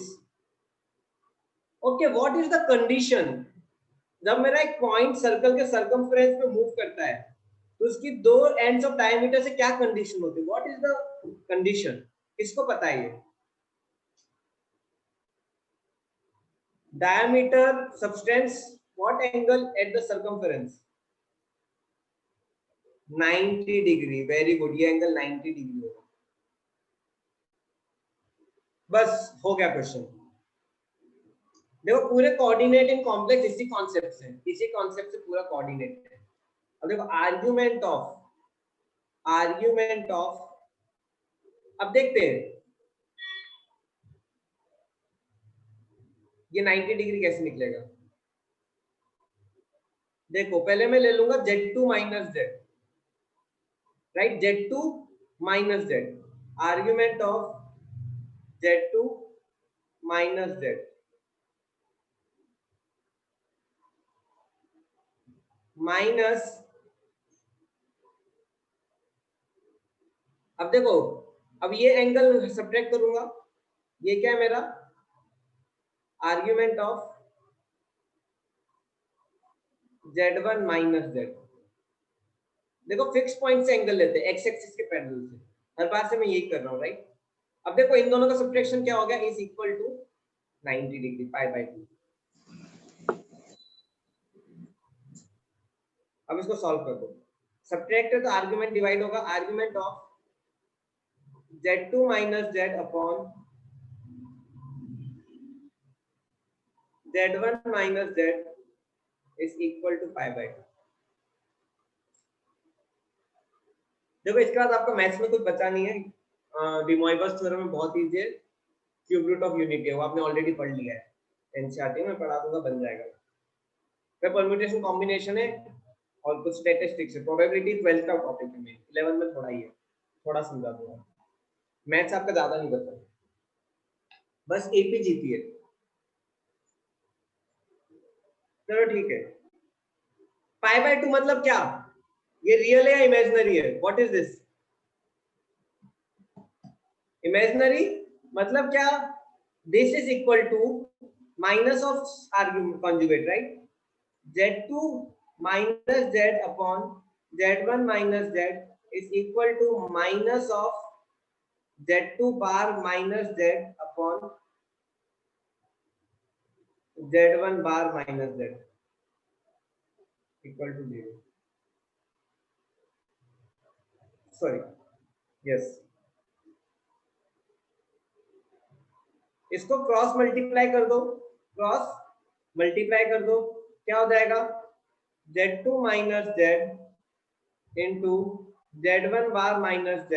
Okay, what is the condition? जब मेरा एक पॉइंट सर्कल के सर्कमफरेंस में मूव करता है तो उसकी दो एंड्स ऑफ डायमीटर से क्या कंडीशन होती है? What is the condition? किसको पता है ये? diameter subtends what angle at the circumference? 90 degree. Very good, ये एंगल 90 डिग्री होगा. बस हो गया क्वेश्चन. देखो पूरे कोऑर्डिनेट इन कॉम्प्लेक्स इसी कॉन्सेप्ट से पूरा कोऑर्डिनेट है. अब देखो आर्ग्यूमेंट ऑफ अब देखते हैं ये 90 डिग्री कैसे निकलेगा. देखो पहले मैं ले लूंगा Z2 minus Z, right? Z2 minus Z, argument of Z2 minus Z minus. अब देखो, अब ये एंगल सब्ट्रैक्ट करूंगा. ये क्या है मेरा? Argument of Z1 minus Z. देखो फिक्स पॉइंट से एंगल लेते हैं, एक्स एक्सिस के पैरेलल से. हर बार से मैं यही कर रहा हूं, राइट? अब देखो इन दोनों का सब्ट्रैक्शन क्या हो गया? Is equal to 90 degree, pi by 2. अब इसको सॉल्व कर दो. सब्ट्रैक्ट है तो आर्ग्यूमेंट डिवाइड होगा. Argument of Z2 minus Z upon Z1 minus Z is equal to pi by 2. देखो इसके बाद आपका मैथ्स में कुछ बचा नहीं है. डी मोइबस थ्योरम में बहुत इजी है. क्यूब रूट ऑफ यूनिटी है, वो आपने ऑलरेडी पढ़ लिया है. एनसीईआरटी में पढ़ा दूंगा, बन जाएगा. फिर परम्यूटेशन कॉम्बिनेशन है और कुछ स्टैटिस्टिक्स है. प्रोबेबिलिटी 12th का टॉपिक है. 11 में थोड़ा ही है, थोड़ा समझा दूंगा. मैथ्स आपका ज्यादा नहीं करता, बस एपी जीती है. चलो ठीक है. पाई बाय 2 मतलब क्या? ये रियल है या इमेजिनरी है? What is this? इमेजिनरी मतलब क्या? This is equal to minus of argument conjugate, right? Z2 minus Z upon Z1 minus Z is equal to minus of Z2 bar minus Z upon Z1 bar minus Z equal to 0. Sorry, yes. इसको क्रॉस मल्टीप्लाई कर दो. क्या हो जाएगा? Z2 minus Z into Z1 bar minus Z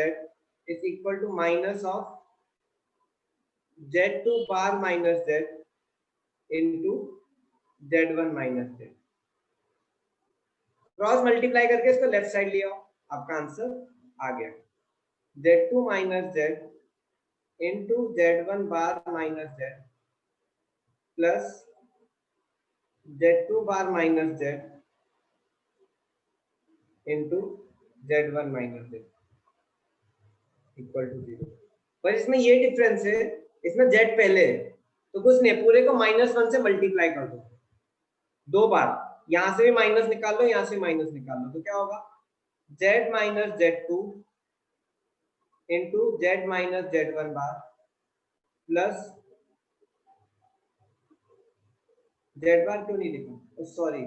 is equal to minus of Z2 bar minus Z into Z1 minus Z. Cross multiply करके इसको लेफ्ट साइड ले आओ, आपका आंसर आ गया. Z2 minus Z into Z1 bar minus Z plus Z2 bar minus Z into z1 minus z equal to 0। पर इसमें ये डिफरेंस है, इसमें z पहले है तो कुछ नहीं, पूरे को -1 से मल्टीप्लाई कर दो 2 बार, यहां से भी माइनस निकाल लो, यहां से माइनस निकाल लो, तो क्या होगा z minus z2 into z minus z1 bar plus z बार क्यों नहीं लिखा, सॉरी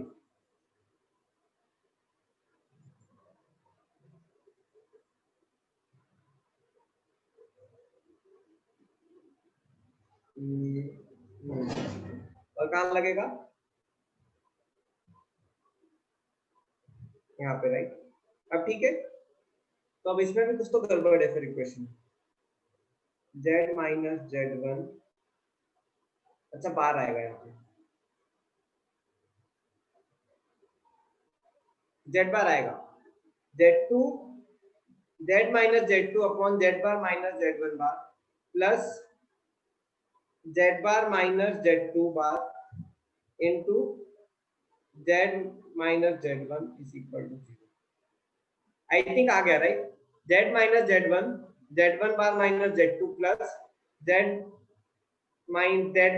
और कहाँ लगेगा, यहाँ पे राइट। अब ठीक है, तो अब इसमें भी कुछ तो गड़बड़ है फिर इक्वेशन, z माइनस z1, अच्छा बार आएगा यहाँ पे, z बार आएगा z2 z minus z2 upon z bar minus z1 bar plus z bar minus z2 bar into z minus z1 is equal to 0। I think आ गया right, z minus z1 bar minus z2 plus z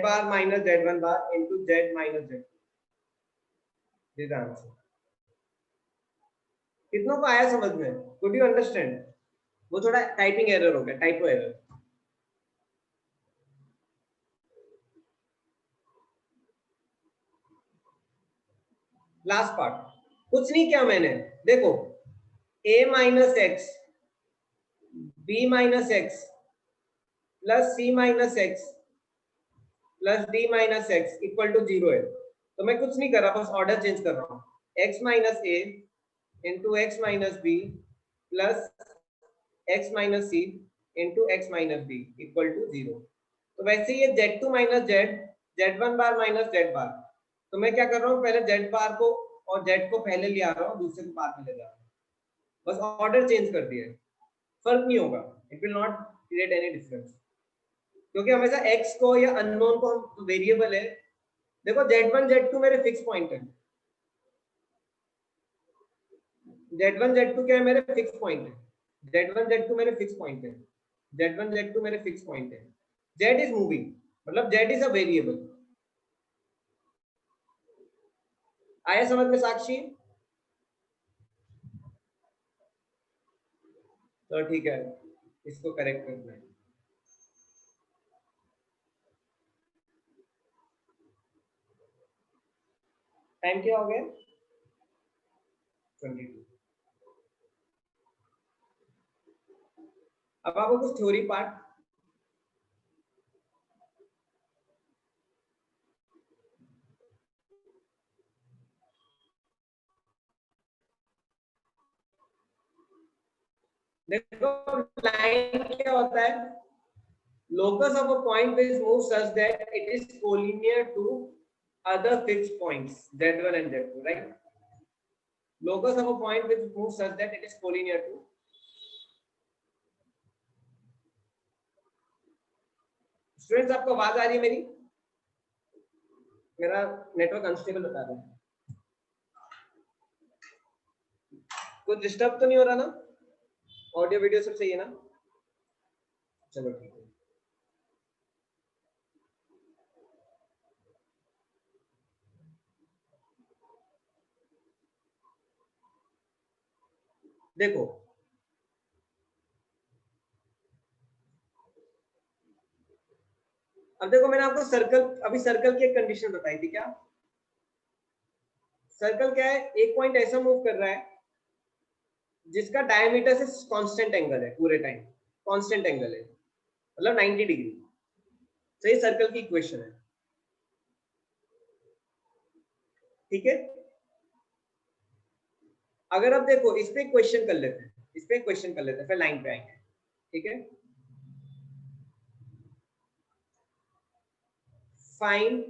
bar minus z1 bar into z minus z2, this answer. कितनों को आया समझ में, कुड यू अंडरस्टैंड? वो थोड़ा टाइपिंग एरर हो गया, टाइपो एरर। लास्ट पार्ट, कुछ नहीं किया मैंने, देखो a minus X b minus X plus c minus X plus d minus X equal to 0 है, तो मैं कुछ नहीं कर रहा, बस ऑर्डर चेंज कर रहा हूँ, x minus a into X minus B plus x minus C into X minus B equal to 0। तो वैसे ये z2 minus z1 bar minus z bar, तो मैं क्या कर रहा हूँ, पहले z बार को और z को पहले ले आ रहा हूँ, दूसरे को बाद में ले जा रहा हूँ, बस ऑर्डर चेंज कर दिया, फर्क नहीं होगा, it will not create any difference, क्योंकि हमेशा x को या अननोन को हम वेरिएबल है, देखो z1 z2 मेरे फिक्स पॉइंट है, z1 z2 क्या है, मेरे फिक्स पॉइंट है, z1 z2 मेरे फिक्स पॉइंट है, z1 z2 मेरे फिक्स पॉइंट है, z इज मूविंग, मतलब z इज अ वेरिएबल। आया समझ में साक्षी? तो ठीक है, इसको करेक्ट करना है। टाइम क्या हो गया, 22। अब आपको कुछ थ्योरी पार्ट, देखो लाइन क्या होता है, locus of a point is moved such that it is collinear to other fixed points z1 and z2, right? Locus of a point which moves such that it is collinear to, students आपको आवाज आ रही है मेरी? मेरा नेटवर्क अनस्टेबल बता रहा है, कुछ डिस्टर्ब तो नहीं हो रहा ना, ऑडियो वीडियो सब सही है ना? चलो ठीक है, देखो अब देखो, मैंने आपको सर्कल, अभी सर्कल की एक कंडीशन बताई थी, क्या सर्कल क्या है, एक पॉइंट ऐसा मूव कर रहा है जिसका डायमीटर से कांस्टेंट एंगल है, पूरे टाइम कांस्टेंट एंगल है, मतलब 90 डिग्री, तो ये सर्कल की इक्वेशन है, ठीक है। अगर आप देखो इस पे क्वेश्चन कर लेते हैं, इस पे क्वेश्चन कर लेते हैं, फिर लाइन पे आएंगे, ठीक है। Find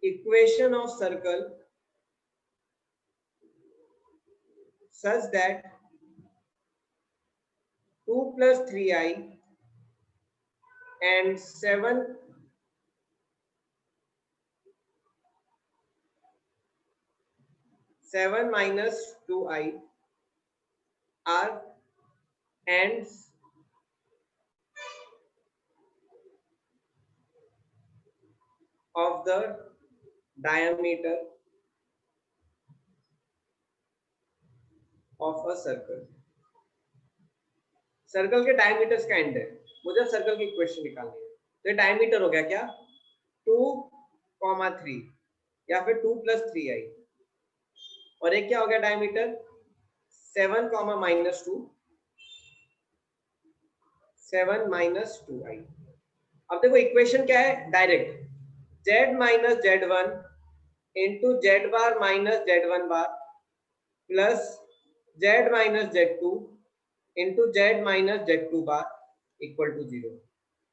equation of circle such that 2 plus 3i and 7 . 7 minus 2i are ends of the diameter of a circle. Circle के डायमीटर्स का एंड है, मुझे सर्कल की इक्वेशन निकालनी है। तो ये डायमीटर हो गया क्या 2,3 या फिर 2 + 3i, और एक क्या हो गया डायमीटर 7, -2 7 - 2i। अब देखो इक्वेशन क्या है direct, z - z1 into z bar minus z1 bar plus z - z2 into z - z2 bar equal to 0।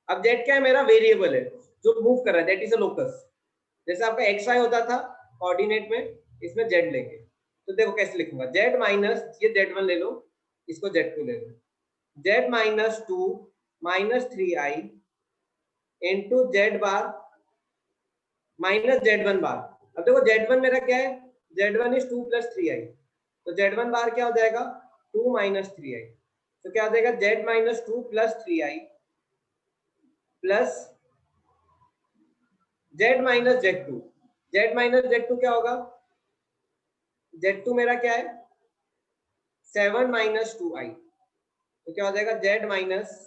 अब z क्या है मेरा वेरिएबल है जो मूव कर रहा है, दैट इज अ लोकस। जैसे आपका xy होता था कोऑर्डिनेट में, इसमें z लेंगे। तो देखो कैसे लिखूंगा, z माइनस ये z1 ले लो, इसको z2 ले लो, z - 2 - 3i into z bar minus z1 बार। अब देखो z1 मेरा क्या है, z1 इज 2 + 3i, तो z1 बार क्या हो जाएगा 2 - 3i। तो क्या हो जाएगा z - 2 + 3i plus z - z2। z - z2 क्या होगा, z2 मेरा क्या है 7 - 2i, तो क्या हो जाएगा z -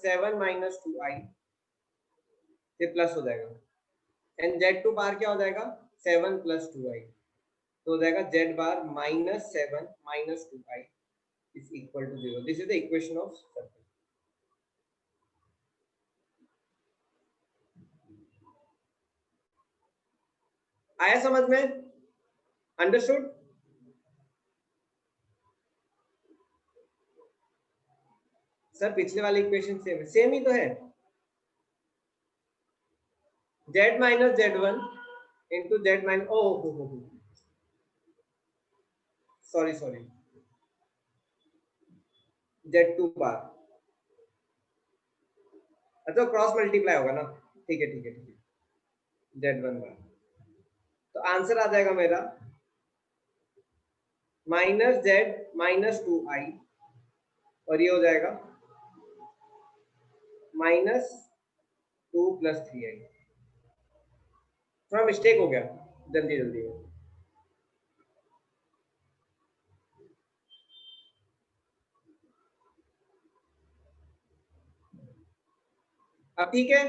7 - 2i, ये प्लस हो जाएगा, एंड z2 बार क्या हो जाएगा 7 + 2i, तो हो जाएगा z bar -7 - 2i is equal to 0। This is the equation of circle. आया समझ में, अंडरस्टूड? सर पिछले वाले इक्वेशन सेम ही तो है, z - z1 इंटू z - ओ सॉरी z2 बार, अच्छा क्रॉस मल्टीप्लाई होगा ना, ठीक है z1 बार। तो आंसर आ जाएगा मेरा -z - 2i, और ये हो जाएगा -2 + 3i। थोड़ा मिस्टेक हो गया जल्दी में। अब ठीक है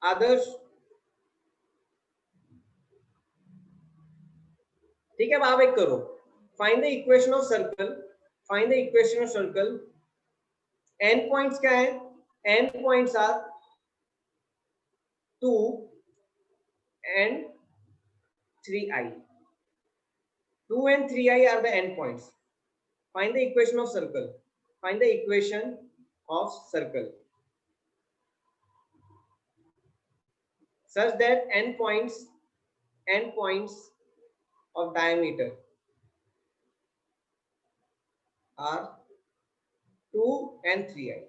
आदर्श, ठीक है। अब आप एक करो, find the equation of circle. End points क्या है, end points are 2 and 3i। 2 and 3i are the endpoints. Find the equation of circle. Such that endpoints of diameter are 2 and 3i।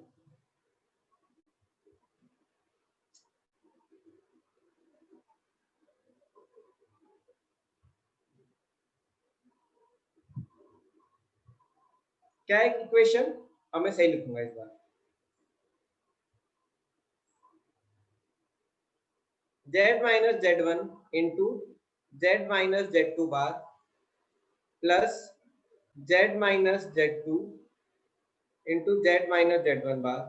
क्या है इक्वेशन, अब मैं सही लिखूंगा इस बार, z - z1 into z - z2 bar plus z - z2 into z - z1 bar,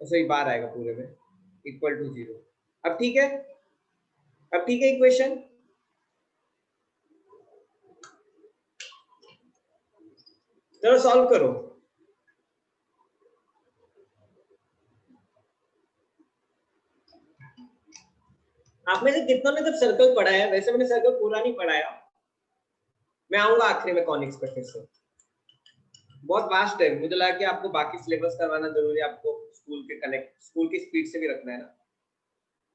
तो सही बार आएगा पूरे में, इक्वल टू 0। अब ठीक है इक्वेशन। चलो सॉल्व करो। आप में से कितनों ने जब सर्कल पढ़ा है, वैसे मैंने सर्कल पूरा नहीं पढ़ाया, मैं आऊंगा आखिरी में कॉनिक्स पे फिर से, बहुत वास्ट है, मुझे लगा कि आपको बाकी सिलेबस करवाना जरूरी है, आपको स्कूल की स्पीड से भी रखना है ना।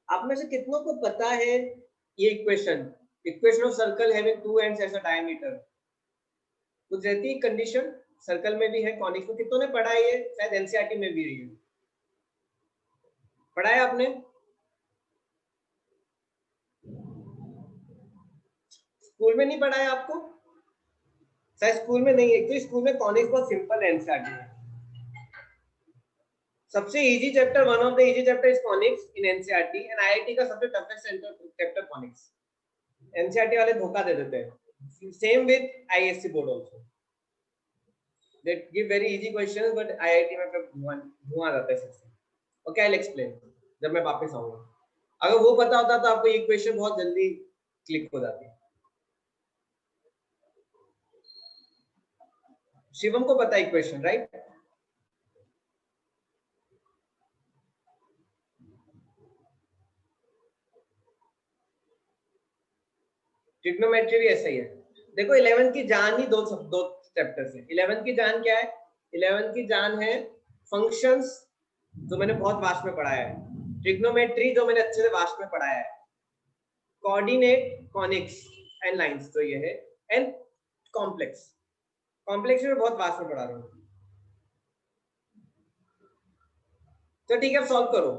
आप में से कितनों को पता है ये equation of circle having 2 ends as a diameter, कुछ रहती है कंडीशन, सर्कल में भी है कॉनिक्स में, कितनों ने पढ़ा है ये, शायद एनसीईआरटी में भी है, पढ़ा है आपने? स्कूल में नहीं पढ़ा है आपको? शायद स्कूल में नहीं है, तो स्कूल में कॉनिक्स बहुत सिंपल है एनसीईआरटी में। सबसे easy chapter, one of the easy chapter is conics in NCERT, and IIT का सबसे टफेस्ट चैप्टर कॉनिक्स। एनसीईआरटी वाले धोखा दे देते हैं। Same with ISC board also, they give very easy questions, but IIT में फिर धुआं जाता है सबसे। ओके, आई विल एक्सप्लेन जब मैं वापस आऊंगा। अगर वो पता होता तो आपको ये क्वेश्चन बहुत जल्दी क्लिक हो जाती। शिवम को पता है इक्वेशन, राइट? ट्रिग्नोमेट्री भी ऐसा ही है। देखो 11th की जान ही दो चैप्टर है। 11th की जान क्या है? 11th की जान है फंक्शंस, जो मैंने बहुत वास्ट में पढ़ाया है। ट्रिग्नोमेट्री जो मैंने अच्छे से वास्ट में पढ़ाया है। कोऑर्डिनेट, कॉनिक्स एंड लाइंस जो ये है, एंड कॉम्प्लेक्स। कॉम्प्लेक्स में बहुत वास्ट में पढ़ा रहा हूँ। तो ठीक है, सॉल्व करो।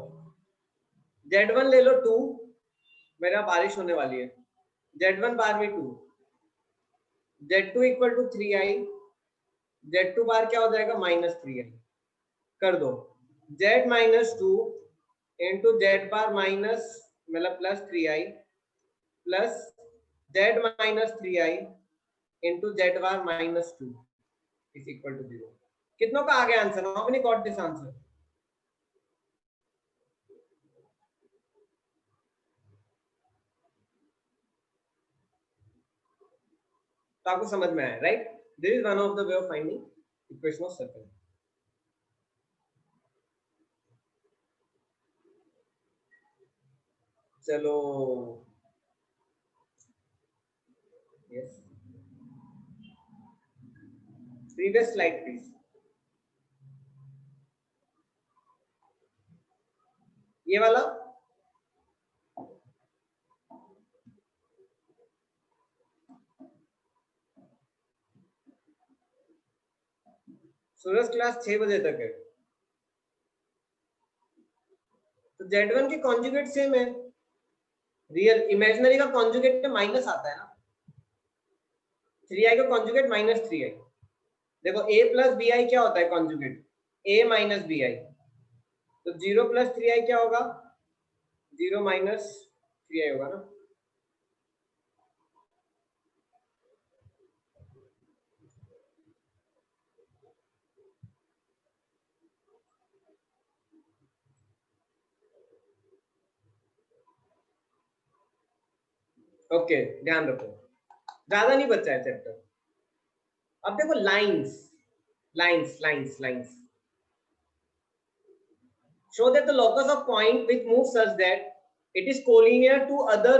Z1 ले लो 2, मेरा बारिश होने वाली है। Z1 बार भी 2, Z2 equal to 3i, Z2 बार क्या हो जाएगा? -3i। कर दो। Z minus 2 into Z bar minus मतलब +3i plus Z minus 3i into Z bar -2 is equal to 0। कितनों का आ गया answer? How many got this answer? तो आपको समझ में आया, right? This is one of the way of finding equation of circle. चलो, यस, प्रीवियस स्लाइड प्लीज। ये वाला सूरज क्लास 6 बजे तक है। तो Z1 के कॉन्जुगेट सेम है। रियल इमेजिनरी का कॉन्जुगेट में माइनस आता है ना। 3i का कॉन्जुगेट -3i। देखो a प्लस बी आई क्या होता है conjugate? a minus B I. तो 0 प्लस 3i क्या होगा? 0 माइनस 3i होगा ना। ओके, ध्यान रखो, ज्यादा नहीं बचा है चैप्टर। अब देखो lines, lines lines lines show that the locus of point which moves such that it is collinear to other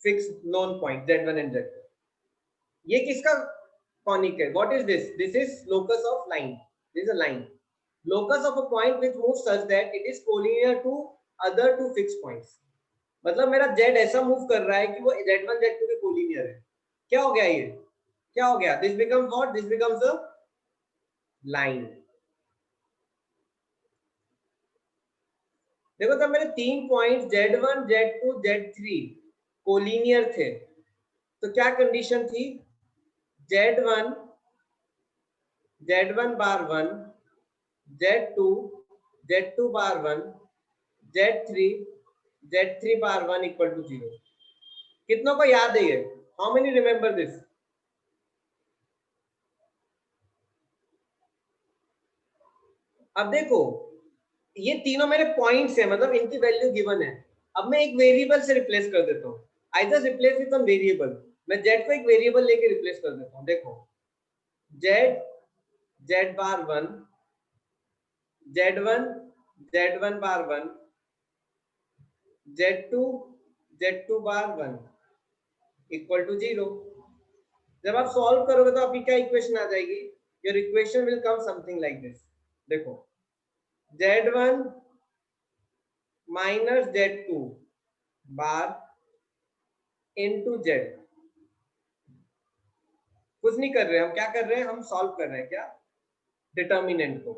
fixed known point Z1 and Z2। ये किसका कॉनिक है? What is this? This is locus of line. This is a line. Locus of a point which moves such that it is collinear to other two fixed points। मतलब मेरा Z ऐसा मूव कर रहा है कि वो Z1 Z2 के कोलिनियर है। क्या हो गया ये? क्या हो गया? This becomes what? This becomes a line। देखो जब मेरे 3 point Z1 Z2 Z3 collinear थे, तो क्या कंडीशन थी? Z1 bar 1, Z2 bar 1, Z3 bar 1 equal to 0। कितनों को याद है ये? How many remember this? अब देखो ये तीनों मेरे पॉइंट्स हैं, मतलब इनकी वैल्यू गिवन है। अब मैं एक वेरिएबल से रिप्लेस कर देता हूँ। I just replace with one variable. मैं Z को एक वेरिएबल लेके रिप्लेस कर देता हूँ। देखो Z bar 1, Z1 bar 1, Z2 bar 1 equal to 0। जब आप सॉल्व करोगे तो आपकी क्या इक्वेशन आ जाएगी? Your equation will come something like this. देखो Z1 minus Z2 bar into Z। कुछ नहीं कर रहे हम, क्या कर रहे हैं? हम सॉल्व कर रहे हैं क्या? डिटर्मिनेंट को।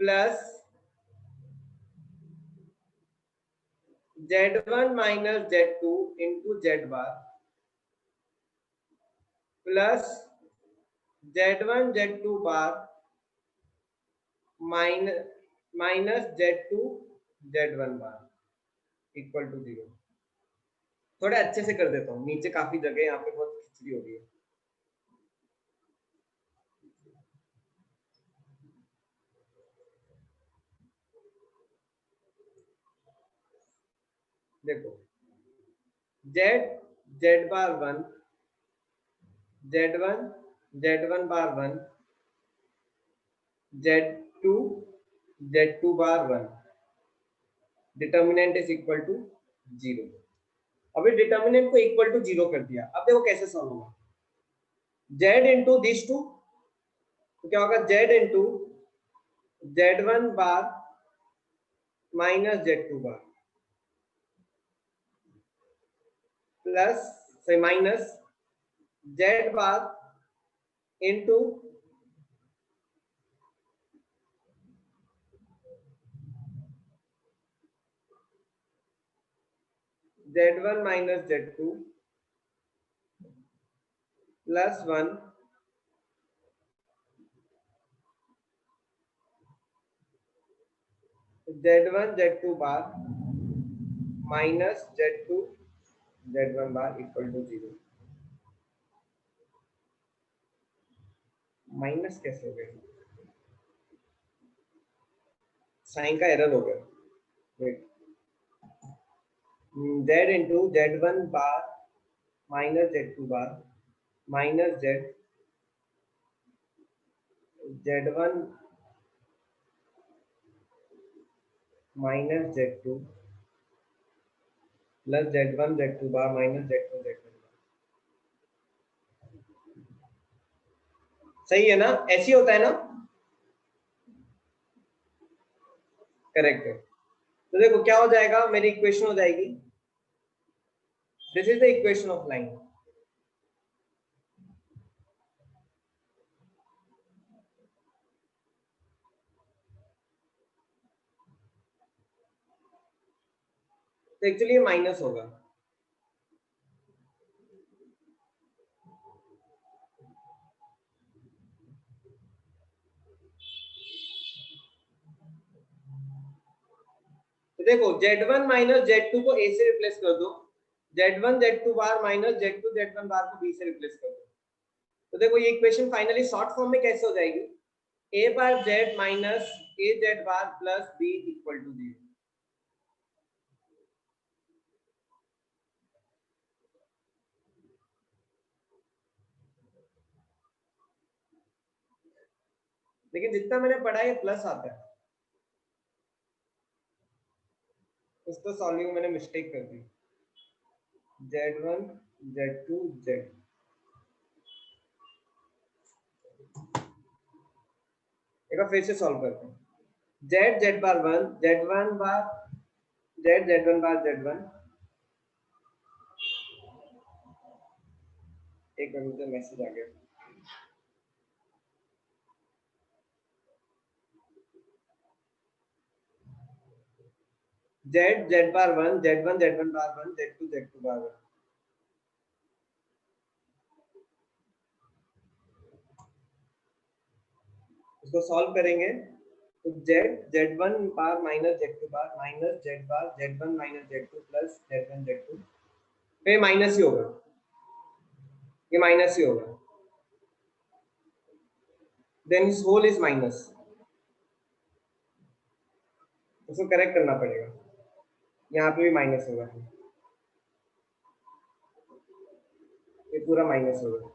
Plus Z1 minus Z2 into Z bar plus Z1 Z2 bar minus Z2 Z1 bar equal to 0। थोड़े अच्छे से कर देता हूँ, नीचे काफी जगह यहाँ पे बहुत खिचड़ी हो रही है। देखो Z bar 1 Z1 bar 1 Z2 bar 1 determinant is equal to 0। अभी डिटर्मिनेंट को इक्वल टू 0 कर दिया। अब देखो कैसे सॉल्व होगा। Z इंटू दिस टू तो क्या होगा, Z into Z1 bar minus Z2 bar plus minus Z bar into Z1 minus Z2 plus 1 Z1 Z2 bar minus Z2 Z1 bar equal to 0। Minus कैसे हो गया, साइन का एरर हो गया। Wait, Z into Z1 bar minus Z2 bar minus Z1 minus Z2 plus Z1 Z2 bar minus Z2 Z1 bar. सही है ना, ऐसी होता है ना, करेक्ट है। तो देखो क्या हो जाएगा, मेरी इक्वेशन हो जाएगी, this is the equation of line. तो एक्चुअली ये माइनस होगा। तो देखो Z1 माइनस Z2 को A से रिप्लेस कर दो, Z1 Z2 bar minus Z2 Z1 बार को B से रिप्लेस कर दो। तो देखो ये इक्वेशन फाइनली शॉर्ट फॉर्म में कैसे हो जाएगी, A bar Z minus AZ bar plus B equal to 0। लेकिन जितना मैंने पढ़ा है प्लस आता है, इसको सॉल्विंग मैंने मिस्टेक कर दी। Z1 Z2 Z, एक बार फिर से सॉल्व करते हैं। Z बार 1 Z1 बार Z1 बार Z1, एक मिनट में मैसेज आ गया। Z bar 1 Z1 Z1 bar 1 Z2 Z2 bar 1। इसको सॉल्व करेंगे तो Z1 bar minus Z2 bar minus Z बार Z1 minus Z2 plus Z1 Z2, फिर माइनस ही होगा, ये माइनस ही होगा, then his whole is minus. उसको करेक्ट करना पड़ेगा, यहाँ पे भी माइनस होगा, ये पूरा माइनस होगा।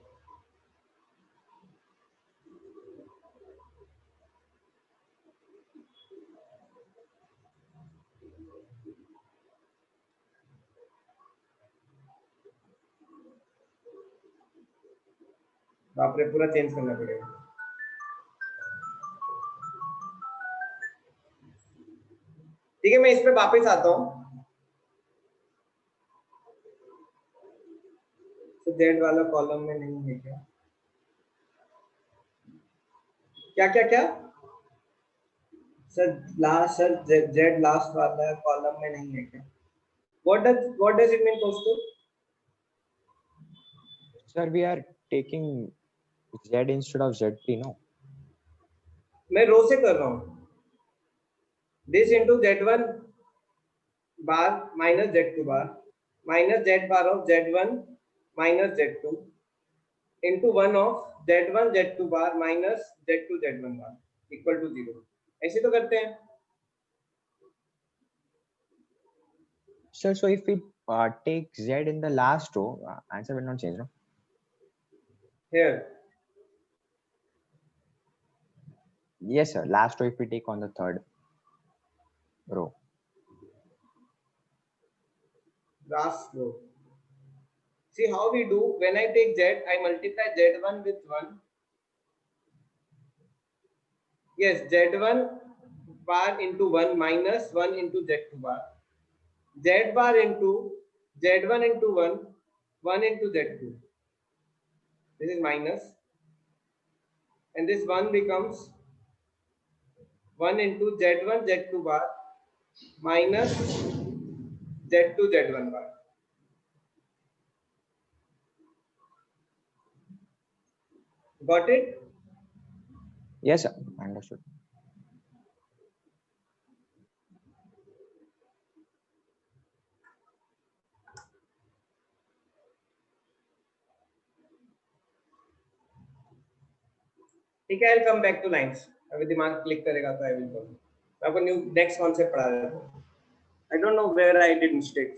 बाप रे, पूरा चेंज करना पड़ेगा। ठीक है, मैं इस पे वापस आता हूँ। तो Z वाला कॉलम में नहीं है क्या, क्या क्या क्या sir, last sir Z last वाला कॉलम में नहीं है क्या? What does it mean, Kaustuv? Sir, we are taking z instead of z3, no? मैं रो से कर रहा हूँ, this into z1 bar minus z2 bar minus z bar of z1 minus z2 into 1 of z1 z2 bar minus z2 z1 bar equal to 0. ऐसे तो करते हैं. Sir, so if we take z in the last row, answer will not change, no? Here. Yes, sir. Last row if we take on the third row. Last row. See how we do. When I take z, I multiply z1 with 1. Yes, z1 bar into 1 minus 1 into z2 bar. Z bar into z1 into 1, 1 into z2. This is minus. And this 1 becomes 1 into z1 z2 bar minus z2 z1 bar. Got it? Yes, sir. Understood. ठीक है, I'll come back to lines. अभी दिमाग क्लिक करेगा तो I will come. मैं आपको न्यू नेक्स्ट कॉन्सेप्ट पढ़ा रहा हूँ. I don't know where I did mistake.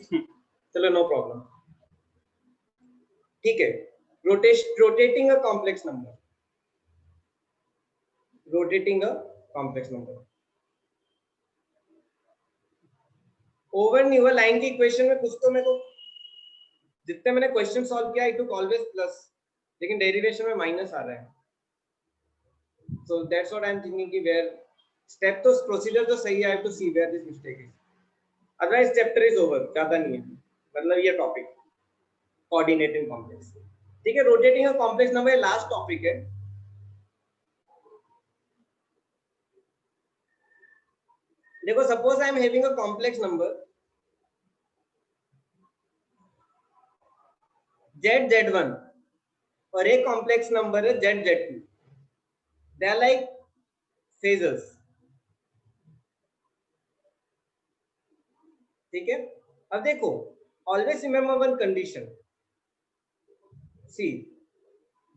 चलो, no problem. ठीक है. Rotating a complex number. Rotating a complex number. Over newer line की इक्वेशन में कुछ तो मेरे को जितने मैंने क्वेश्चन सॉल्व किया, इट टुक ऑलवेज प्लस, लेकिन डेरिवेशन में माइनस आ रहा है. So that's what I am thinking कि वेयर स्टेप तो प्रोसीजर तो सही है, I have to see where this mistake is. Otherwise chapter is over, ज्यादा नहीं है, मतलब ये टॉपिक कोऑर्डिनेटिंग कॉम्प्लेक्स. ठीक है, rotating a complex number last topic है. देखो, suppose I am having a complex number z1 और एक कॉम्प्लेक्स नंबर है z2. They are like phasors. ठीक है, अब देखो, always remember one condition. See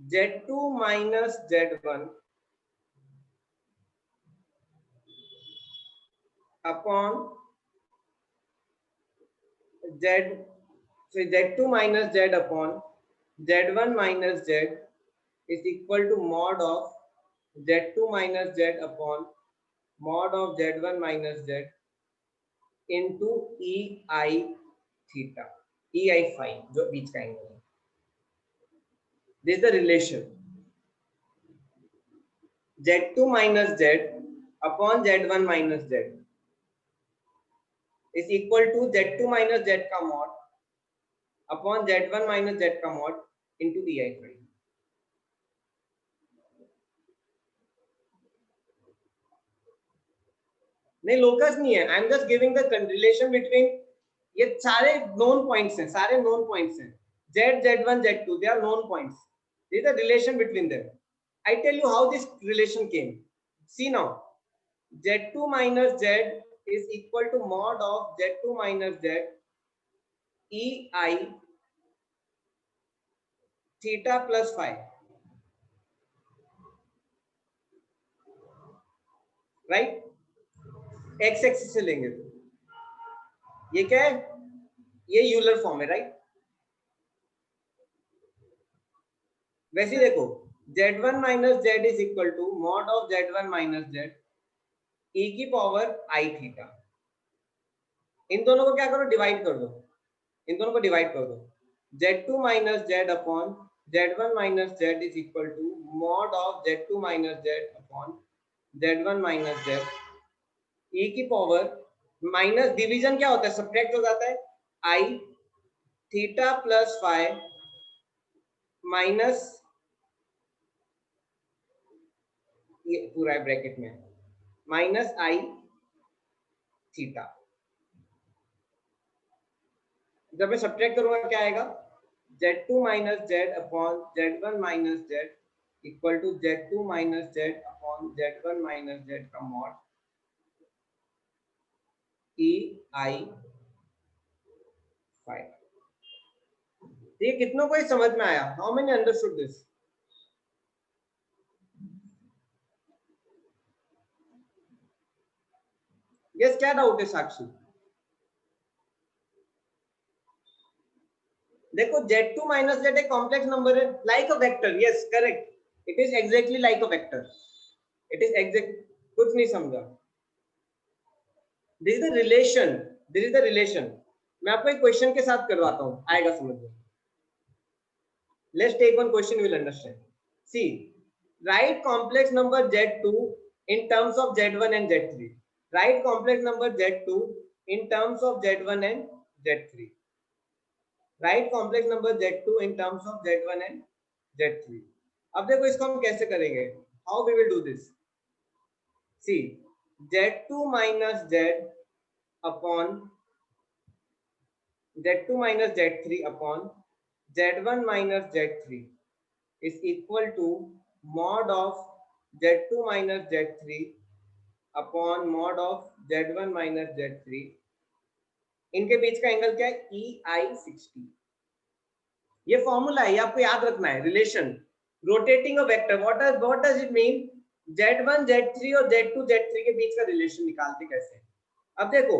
z2 minus z1 upon z, so z2 minus z upon z1 minus z is equal to mod of z2 minus z upon mod of z1 minus z into ei theta, ei phi जो बीच का एंगल है. This is the relation. z2 minus z upon z1 minus z is equal to z2 minus z का mod upon z1 minus z का mod into ei phi. नहीं, लोकस नहीं है. I am just giving the relation between, ये सारे नोन पॉइंट्स हैं, सारे नोन पॉइंट्स हैं. z, z1, z2, they are known points. This is the relation between them. I tell you how this relation came. See now, z2 minus z is equal to mod of z2 minus z ei theta plus phi. Right? x axis से लेंगे तो ये क्या है, ये यूलर फॉर्म है. राइट? वैसे देखो, z1 minus z is equal to mod of z1 minus z e की पावर i थीटा. इन दोनों को क्या करो, डिवाइड कर दो. इन दोनों को डिवाइड कर दो. z2 minus z upon z1 minus z is equal to mod of z2 minus z upon z1 minus z e की पावर माइनस डिवीजन क्या होता है, सब्ट्रैक्ट हो जाता है, i theta plus phi minus ये पूरा है ब्रैकेट में माइनस i थीटा. जब मैं सब्ट्रैक्ट करूंगा क्या आएगा, Z2 minus Z upon Z1 minus Z equal to Z2 minus Z upon Z1 minus Z का mod EI5। ये कितनों को ही समझ में आया? How many understood this? Yes, क्या डाउट है साक्षी? देखो Z2 माइनस Z एक कॉम्प्लेक्स नंबर है, like a vector. Yes correct, it is exactly like a vector. It is exact, कुछ नहीं समझा। This is the relation, this is the relation. मैं आपको एक क्वेश्चन के साथ करवाता हूं, आएगा समझ में। Let's take one question, you will understand. See, right complex number Z2 in terms of Z1 and Z3. Write complex number Z2 in terms of Z1 and Z3. Write complex number Z2 in terms of Z1 and Z3. अब देखो इसको हम कैसे करेंगे? How we will do this? See, Z2 minus Z upon Z2 minus Z3 upon Z1 minus Z3 is equal to mod of Z2 minus Z3 upon mod of Z1 minus Z3। इनके बीच का एंगल क्या है? EI60। ये फॉर्मूला है, ये आपको याद रखना है। Relation rotating a vector, what does it mean? Z1 Z3 और Z2 Z3 के बीच का रिलेशन निकालते कैसे? अब देखो,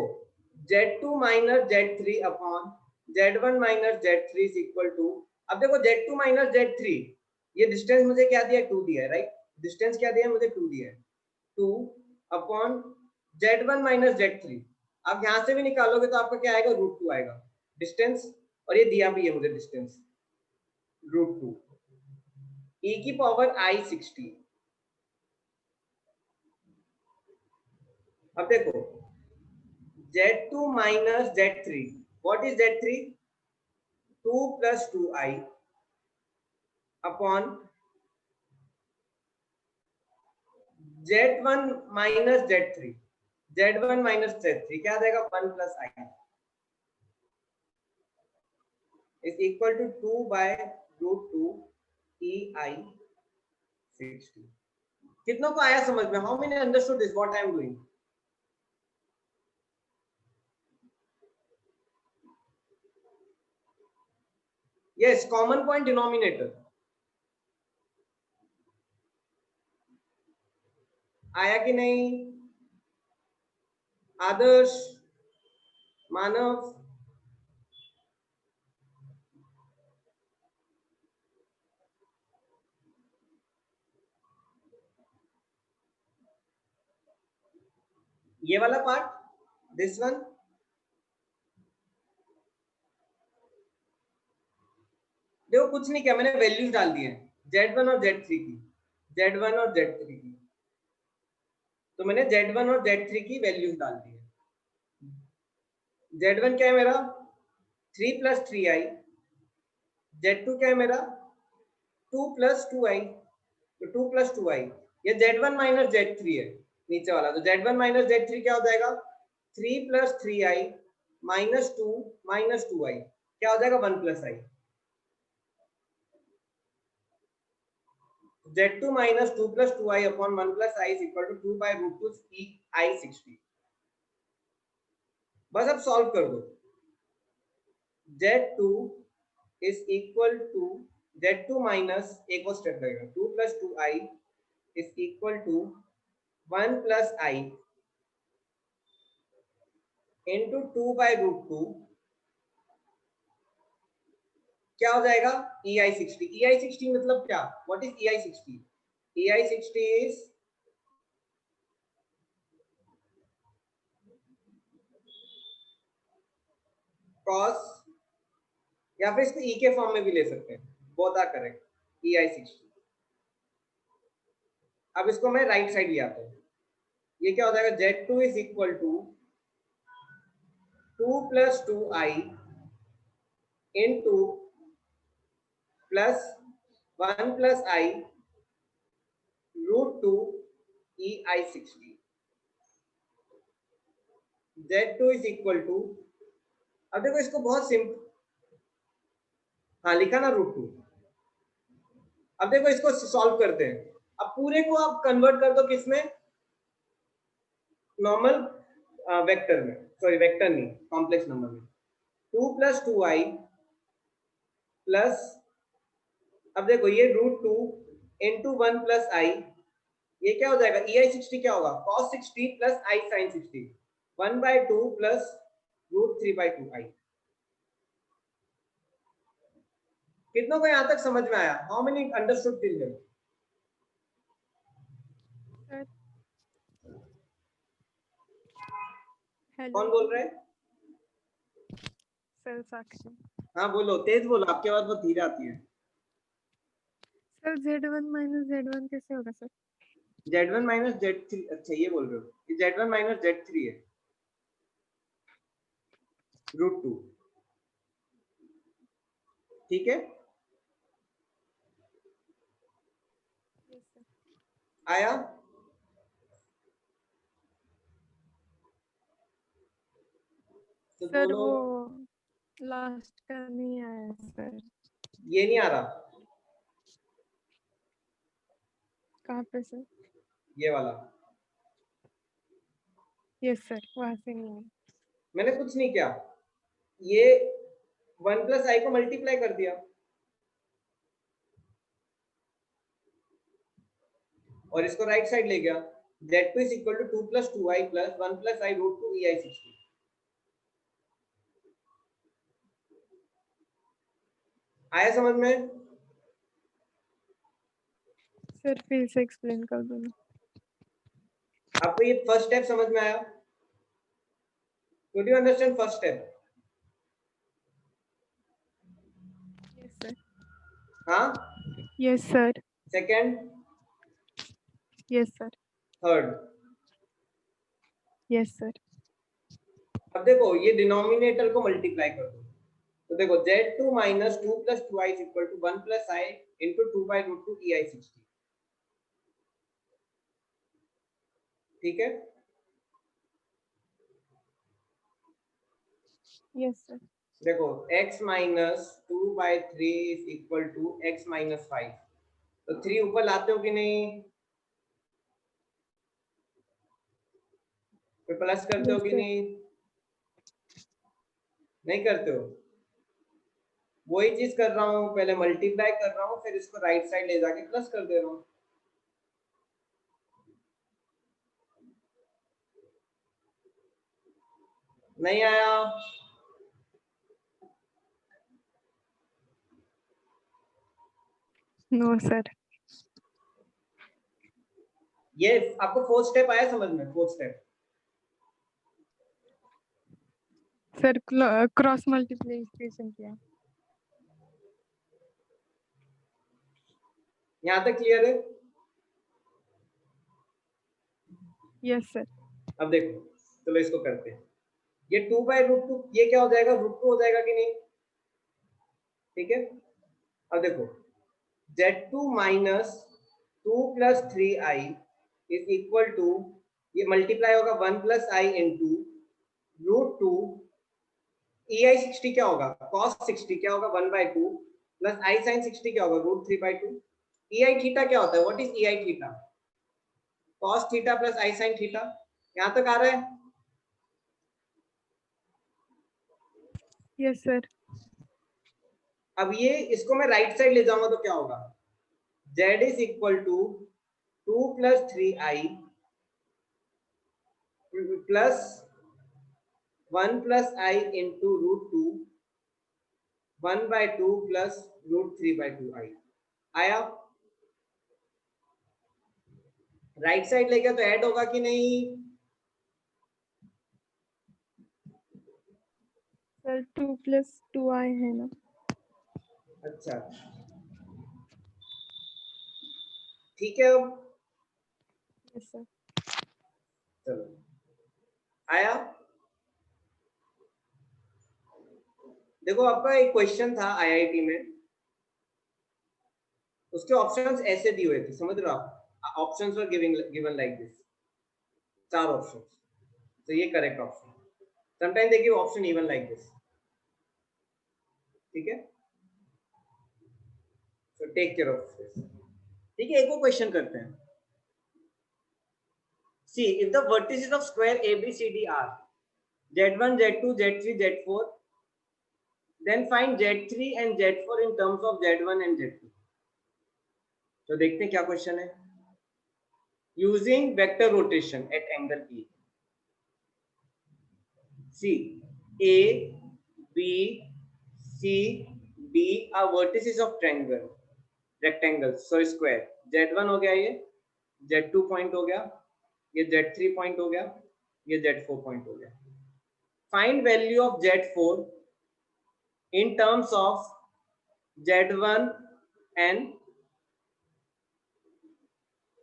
Z2 minus Z3 upon Z1 minus Z3 is equal to, अब देखो Z2 माइनस Z3, ये डिस्टेंस मुझे क्या दिया है? 2 दिया है, राइट? डिस्टेंस क्या दिया है? मुझे 2 दिया है। 2 अपॉन Z1 माइनस Z3, आप यहां से भी निकालोगे तो आपका क्या आएगा? √2 आएगा डिस्टेंस, और ये दिया भी है मुझे डिस्टेंस √2 e की पावर I60। अब देखो Z2 minus Z3, what is Z3? 2 plus 2I upon Z1 minus Z3, Z1 minus Z3 क्या देगा? 1 plus I is equal to 2 by √2 EI60। कितनों को आया समझ में? How many understood this what I am doing? Yes, common point denominator आया कि नहीं? आदर्श, मानव, ये वाला पार्ट, दिस वन। देखो कुछ नहीं किया मैंने, वैल्यूज डाल दिए Z1 और Z3 की, Z1 और Z3 की, तो मैंने Z1 और Z3 की वैल्यूज डाल दी है। Z1 क्या है मेरा? 3 प्लस 3I। Z2 क्या है मेरा? 2 प्लस 2I, तो 2 प्लस 2I। ये Z1 माइनस Z3 है नीचे वाला, तो Z1 माइनस Z3 क्या हो जाएगा? 3 plus 3I minus 2 minus 2I, क्या हो जाएगा? 1 plus I। Z2 minus 2 plus 2I upon 1 plus I is equal to 2 by √2 EI60। बस अब सॉल्व कर दो। Z2 is equal to Z2 minus, एक और स्टेप लगेगा, 2 plus 2I is equal to 1 plus I into 2 by √2, क्या हो जाएगा? EI60। EI60 मतलब क्या? What is EI60? EI60 is cos, या फिर इसको E के फॉर्म में भी ले सकते हैं, बोथ आर करेक्ट। EI60। अब इसको मैं राइट साइड ले आता हूँ, ये क्या हो जाएगा? Z2 is equal to 2 plus 2I into plus 1 plus I √2 EI60। Z2 is equal to, अब देखो इसको बहुत सिंपल, हाँ लिखा ना √2। अब देखो इसको सॉल्व करते हैं। अब पूरे को आप कन्वर्ट कर दो किसमें, नॉर्मल वेक्टर में, सॉरी वेक्टर नहीं, कॉम्प्लेक्स नंबर में। 2 + 2i प्लस, अब देखो ये √2 × 1 + i, ये क्या हो जाएगा, ei60 क्या होगा, cos60 + i sin60, 1/2 plus √3/2i। कितनों को यहां तक समझ में आया? How many understood till here? कौन बोल रहे हैं? सर साक्षी। हाँ बोलो, तेज बोलो, आपकी आवाज बहुत धीरे आती है। सर Z1 - Z1 कैसे होगा सर? Z1 - Z3, अच्छा ये बोल रहे हो, ये Z1 - Z3 है, √2, ठीक है। Yes sir. आया? तो सर दोनों, वो लास्ट का नहीं आया सर। ये नहीं आ रहा, कहाँ पे सर? ये वाला। यस सर, वहाँ से नहीं आया। मैंने कुछ नहीं किया, ये 1 + i को मल्टीप्लाई कर दिया और इसको राइट साइड ले गया। Z2 = 2 + 2i + 1 + i √2 ei60। आया समझ में? सर फिर से एक्सप्लेन कर दो ना। आपको ये फर्स्ट स्टेप समझ में आया? Could you understand first step? Yes sir. हाँ? Yes sir. Second, yes sir. Third. Yes sir. अब देखो ये डिनोमिनेटर को मल्टीप्लाई कर दो, तो देखो Z2 - 2 + 2i = 1 + i × 2/√2 ei60, ठीक है। Yes sir. देखो x - 2/3 = x - 5, तो 3 ऊपर लाते हो कि नहीं, फिर प्लस करते हो यस कि सर। नहीं, नहीं करते हो? वही चीज कर रहा हूँ, पहले मल्टीप्लाई कर रहा हूँ, फिर इसको राइट साइड ले जाके प्लस कर दे रहा हूँ। नहीं आया? No sir. ये आपको फोर्थ स्टेप आया समझ में? Fourth step, sir cross multiplication किया। यहाँ तक क्लियर है? Yes sir. अब देखो, चलो इसको करते हैं। ये 2/√2, ये क्या हो जाएगा, √2 हो जाएगा कि नहीं, ठीक है। अब देखो Z2 - 2 + 3i = ये मल्टीप्लाई होगा 1 + i × √2 ei60 क्या होगा, cos60 क्या होगा, 1/2 प्लस i sin60 क्या होगा, √3/2। ei θ क्या होता है, what is ei θ? cos θ + i sin θ। यहां तक आ रहा है? Yes sir. अब ये इसको मैं राइट साइड ले जाऊंगा तो क्या होगा, z = 2 + 3i plus 1 + i × √2 1/2 plus √3/2i। आया? राइट साइड ले गया तो ऐड होगा कि नहीं? सर 2 + 2i है ना? अच्छा ठीक है। अब यस सर। चलो आया? देखो आपका एक क्वेश्चन था आईआईटी में, उसके ऑप्शंस ऐसे दिए हुए थे, समझ रहे हो आप? Options were given like this, 4 options, तो ये करेक्ट ऑप्शन। समटाइम देखिए ऑप्शन इवन लाइक दिस, ठीक है। Take care of this. ठीक है, एक और क्वेश्चन करते हैं। See if the vertices of square ABCD are Z1, Z2, Z3, Z4, then find Z3 and Z4 in terms of Z1 and Z2। तो देखते हैं क्या क्वेश्चन है। Using vector rotation at angle E। See A, B, C, D are vertices of triangle, rectangle, sorry square। Z1 हो गया, ये Z2 पॉइंट हो गया, ये Z3 पॉइंट हो गया, ये Z4 पॉइंट हो गया। Find value of Z4 in terms of Z1 and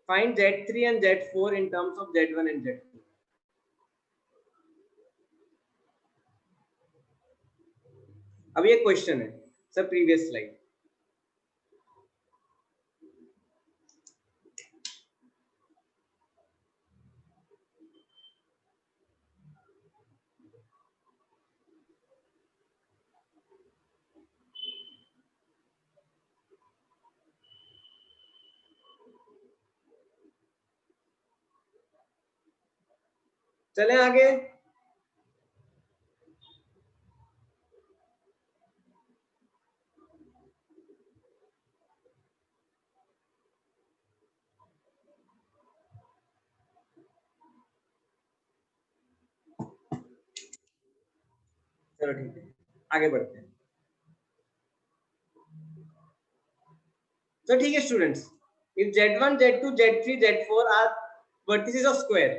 find Z3 and Z4 in terms of Z1 and Z2। अब ये क्वेश्चन है सर, प्रीवियस स्लाइड। चलें आगे। चलो ठीक है, आगे बढ़ते हैं। तो ठीक है students, if Z1, Z2, Z3, Z4 are vertices of square,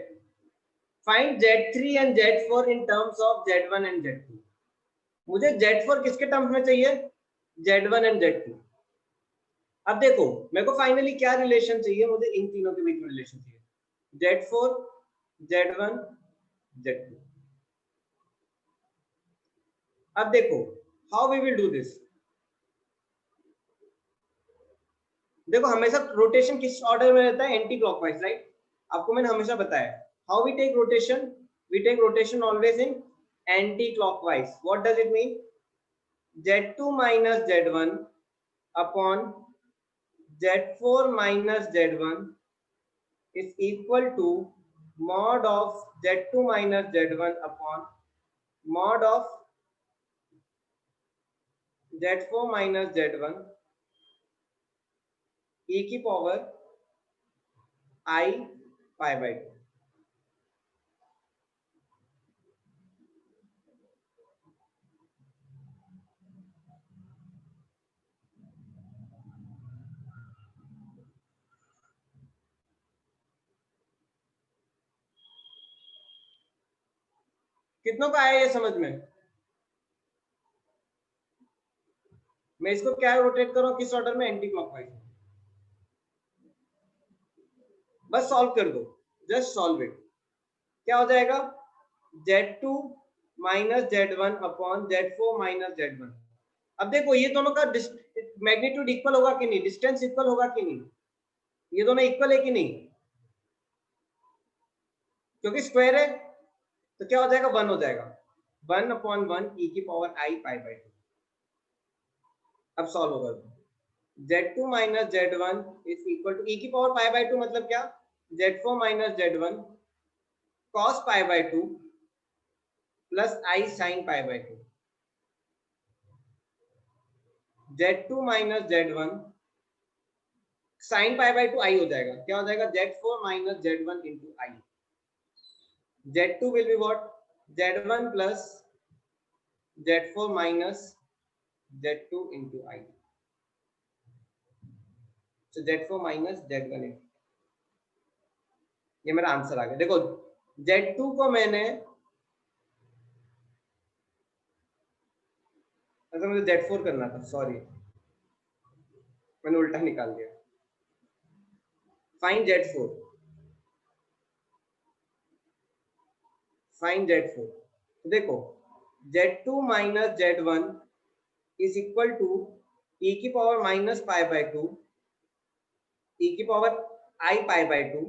find Z3 and Z4 in terms of Z1 and Z2। मुझे Z4 किसके टर्म्स में चाहिए? Z1 and Z2। अब देखो मेरे को फाइनली क्या रिलेशन चाहिए, मुझे इन तीनों के बीच में रिलेशन चाहिए, Z4, Z1, Z2। अब देखो how we will do this. देखो हमेशा रोटेशन किस ऑर्डर में रहता है? Anti clockwise, right? आपको मैंने हमेशा बताया how we take rotation, we take rotation always in anti clockwise. What does it mean? Z2 minus Z1 upon Z4 minus Z1 is equal to mod of Z2 minus Z1 upon mod of Z4 minus Z1 e की पावर I pi by 2। कितनों का आया ये समझ में? मैं इसको क्या रोटेट कर रहा हूं, किस ऑर्डर में? Anti clockwise. बस सॉल्व कर दो, जस्ट सॉल्व इट। क्या हो जाएगा? Z2 minus Z1 upon Z4 minus Z1। अब देखो ये दोनों का मैग्नीट्यूड इक्वल होगा कि नहीं, डिस्टेंस इक्वल होगा कि नहीं? ये दोनों इक्वल है कि नहीं? क्योंकि स्क्वायर है तो क्या हो जाएगा? 1 हो जाएगा। 1 अपॉन 1 e की पावर I pi by 2। अब सॉल्व होगा। Z2 minus Z1 is equal to e की पावर pi by 2 मतलब क्या? Z4 minus Z1 cos pi by 2 plus I sin pi by 2। Z2 minus Z1 sin pi by 2 I हो जाएगा। क्या हो जाएगा? Z4 minus Z1 into I। Z2 will be what? Z1 plus Z4 minus Z2 into I। So Z4 minus Z1 into, ये मेरा आंसर आ गया। देखो Z2 को मैंने, अच्छा मुझे Z4 करना था, सॉरी मैंने उल्टा निकाल दिया। Find Z4, find Z4। तो देखो Z2 minus Z1 is equal to e की power minus pi by 2 e की power I pi by 2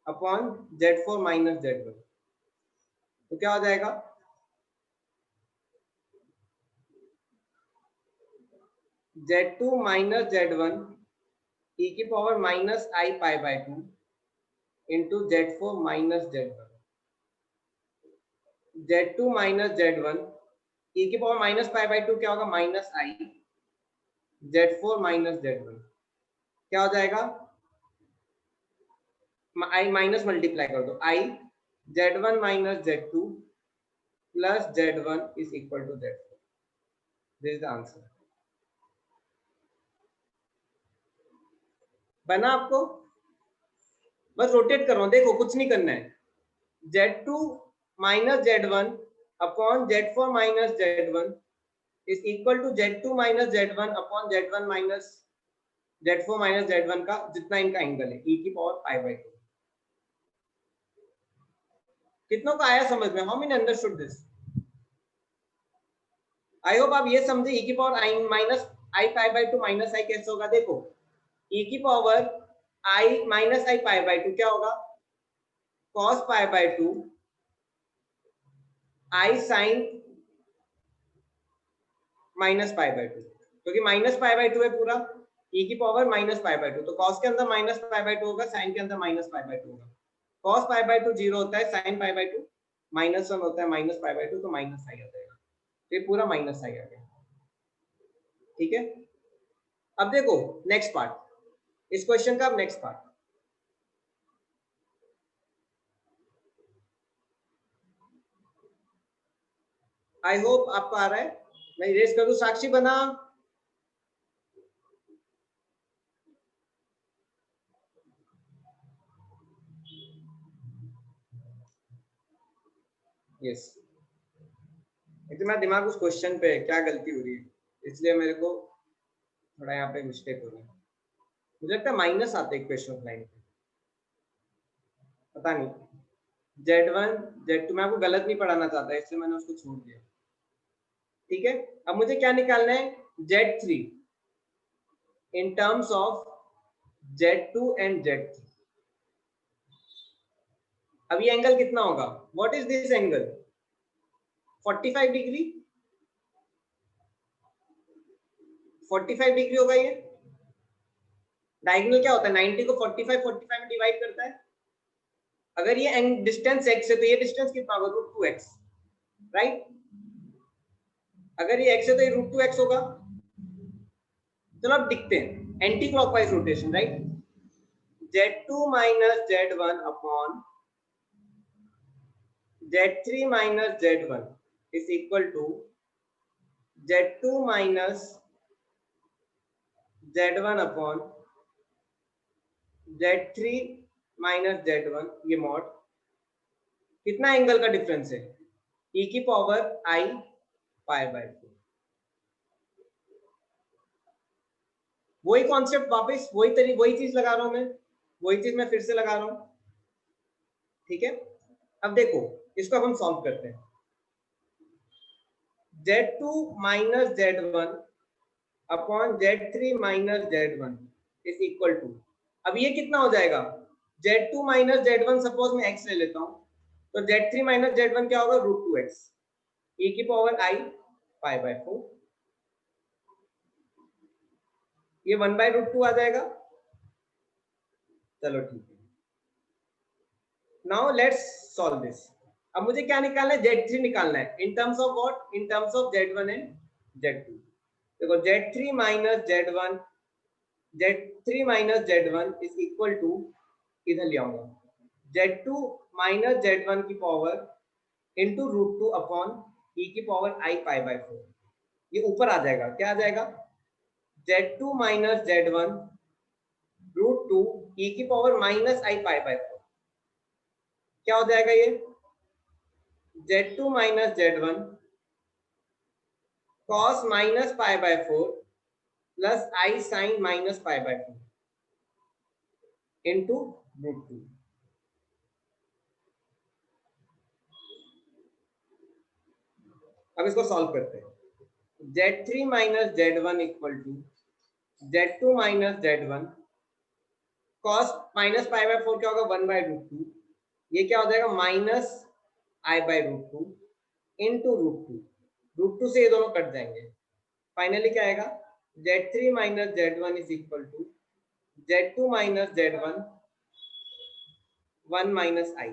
upon Z4 minus Z1। तो क्या हो जाएगा? z2 माइनस z1 e की power minus I pi by 2 into z4 minus z1, z2 minus z1 e की पावर माइनस पाई बाय 2 क्या होगा, minus I z4 minus z1 क्या हो जाएगा, I माइनस मल्टीप्लाई कर दो, I z1 minus z2 plus z1 is equal to z4. This is the answer. बना आपको? बस रोटेट करो, देखो कुछ नहीं करना है. z2 minus z1 upon z4 minus z1 is equal to z2 minus z1 upon z1 minus z4 minus z1 का जितना इनका एंगल है e की पावर पाई बाय 2. कितनों का आया समझ में? How many understood this? I hope आप ये समझे e की power i minus I pi by 2 minus I कैसे होगा. देखो e की power I minus I pi by 2 क्या होगा, cos pi by 2 I sin minus pi by 2, क्योंकि माइनस पाई बाय 2 है पूरा, e की पावर माइनस पाई बाय 2, तो cos के अंदर माइनस पाई बाय 2 होगा, sin के अंदर माइनस पाई बाय 2 होगा. cos पाई बाय 2 0 होता है, sin पाई बाय 2 -1 होता है, माइनस पाई बाय 2 तो माइनस I आ जाएगा. ये पूरा माइनस I आ गया. ठीक है. अब देखो नेक्स्ट पार्ट, इस क्वेश्चन का अब नेक्स्ट पार्ट. आई होप आपको आ रहा है. मैं इरेज कर दूं. साक्षी बना? यस. इतना दिमाग उस क्वेश्चन पे क्या गलती हो रही है, इसलिए मेरे को थोड़ा यहाँ पे मिस्टेक हो रही है. मुझे लगता है माइनस आते हैं इक्वेशन ऑफ लाइन पे, पता नहीं. z1 z2 मैं आपको गलत नहीं पढ़ाना चाहता, इसलिए मैंने उसको छोड़ दिया. ठीक है. अब मुझे क्या निकालना है, z3 in terms of z2 and z3. अब ये एंगल कितना होगा, what is this angle, 45 degree. 45 degree होगा ये. डायगोनल क्या होता है, 90 को 45 में डिवाइड करता है. अगर ये डिस्टेंस x है तो ये डिस्टेंस कितना होगा, √2x, राइट. अगर ये x है तो ये √2x होगा. चलो अब दिखते हैं anti clockwise rotation, right. z2 minus z1 upon z3 minus z1 is equal to z2 minus z1 upon z3 minus z1. ये मॉड कितना एंगल का डिफरेंस है, e की पावर I पाई बाय 2. वही कॉन्सेप्ट वापस वही चीज लगा रहा हूं मैं, वही चीज मैं फिर से लगा रहा हूं. ठीक है. अब देखो इसको हम सॉल्व करते हैं. z2 minus z1 upon z3 minus z1 is equal to, अब ये कितना हो जाएगा, z2 माइनस z1, सपोज मैं x ले लेता हूं, तो z3 माइनस z1 क्या होगा, √2x e की पावर I पाई बाय 4. ये 1/√2 आ जाएगा. चलो ठीक है. Now let's solve this. अब मुझे क्या निकालना है, z3 निकालना है in terms of what, in terms of z1 and z2. देखो z3 minus z1 is equal to, इधर ले आऊंगा, z2 माइनस z1 की पावर इंटू √2 अपॉन e की पावर I पाई बाय 4. ये ऊपर आ जाएगा, क्या आ जाएगा, z2 माइनस z1 √2 e की power minus I pi by 4. क्या हो जाएगा ये, z2 minus z1 cos minus pi by 4 plus I sin minus pi by 4 into √2. अब इसको सॉल्व करते हैं. z3 minus z1 equal to z2 minus z1 cos minus pi by 4 क्या होगा, 1/√2. ये क्या हो जाएगा, माइनस I बाय √2 इंटू √2. √2 से ये दोनों कट जाएंगे. फाइनली क्या आएगा, Z3 minus Z1 is equal to Z2 minus Z1 1 minus I.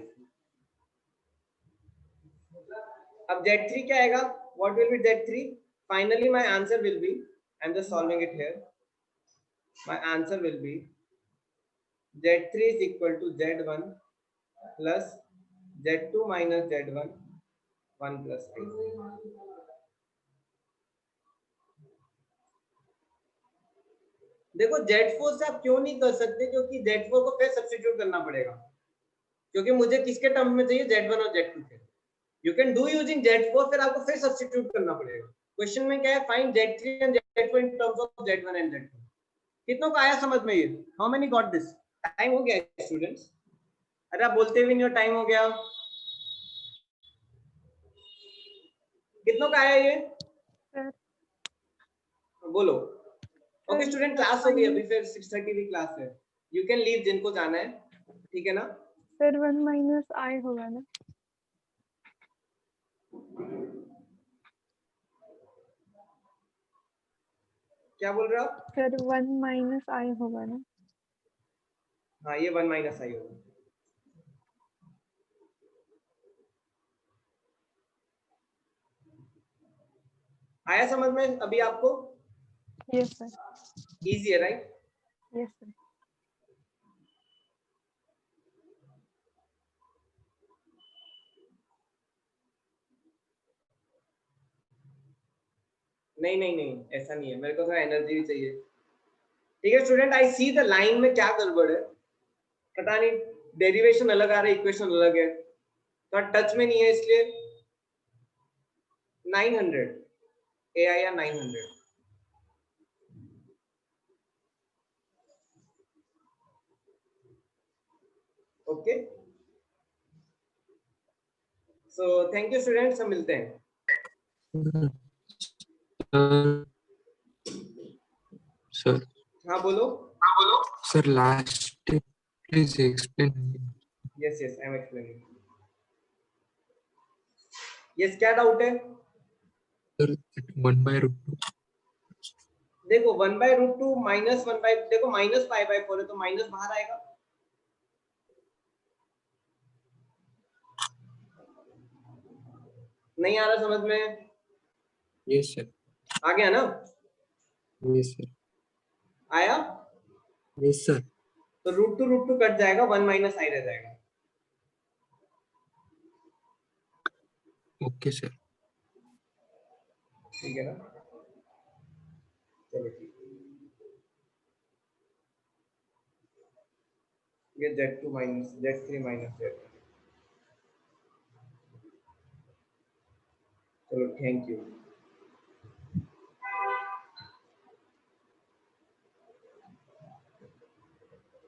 अब Z3 क्या आएगा? What will be Z3? Finally my answer will be, I'm just solving it here. My answer will be Z3 is equal to Z1 plus Z2 minus Z1 1 plus I. देखो Z4 से आप क्यों नहीं कर सकते, क्योंकि Z4 को फिर सब्स्टिट्यूट करना पड़ेगा, क्योंकि मुझे किसके टर्म में चाहिए? Z1 और Z2 के. You can do using Z4, फिर आपको फिर सब्स्टिट्यूट करना पड़ेगा. क्वेश्चन में क्या है? Find Z3 and Z4 in terms of Z1 and Z2. कितनों का आया समझ में ये? How many got this? Time हो गया स्टूडेंट्स? अरे आप बोलते भी नहीं हो टाइम हो गया. कितनों का आया ये? सर बोलो. ओके स्टूडेंट, क्लास हो गई अभी, फिर 6:30 की क्लास है. यू कैन लीव जिनको जाना है, ठीक है ना? सर 1 माइनस I होगा ना? क्या बोल रहे हो आप? सर 1 माइनस I होगा ना? हाँ, ये 1 माइनस आई होगा. आया समझ में अभी आपको? Yes sir. इजी है राइट? Yes sir. नहीं नहीं नहीं, ऐसा नहीं है, मेरे को थोड़ा एनर्जी भी चाहिए. ठीक है student, I see the line में क्या गड़बड़ है, पता नहीं, डेरिवेशन अलग आ रहा है, इक्वेशन अलग है, तो टच में नहीं है, इसलिए 900 ए आई या 900. Okay, so thank you students, हम मिलते हैं. सर हाँ बोलो. Sir last step please explain. Yes yes, I am explaining. Yes, क्या डाउट है? सर 1/√2. देखो 1/√2 माइनस 1 बाय, देखो माइनस π/4 है तो माइनस बाहर आएगा. नहीं आ रहा समझ में? Yes sir. आ गया ना? Yes sir. आया? Yes sir. तो √2 कट जाएगा, 1 माइनस I रह जाएगा. Okay sir. ठीक है ना? चलो ठीक है. ये Z2 minus Z3 minus Z1. चलो थैंक यू.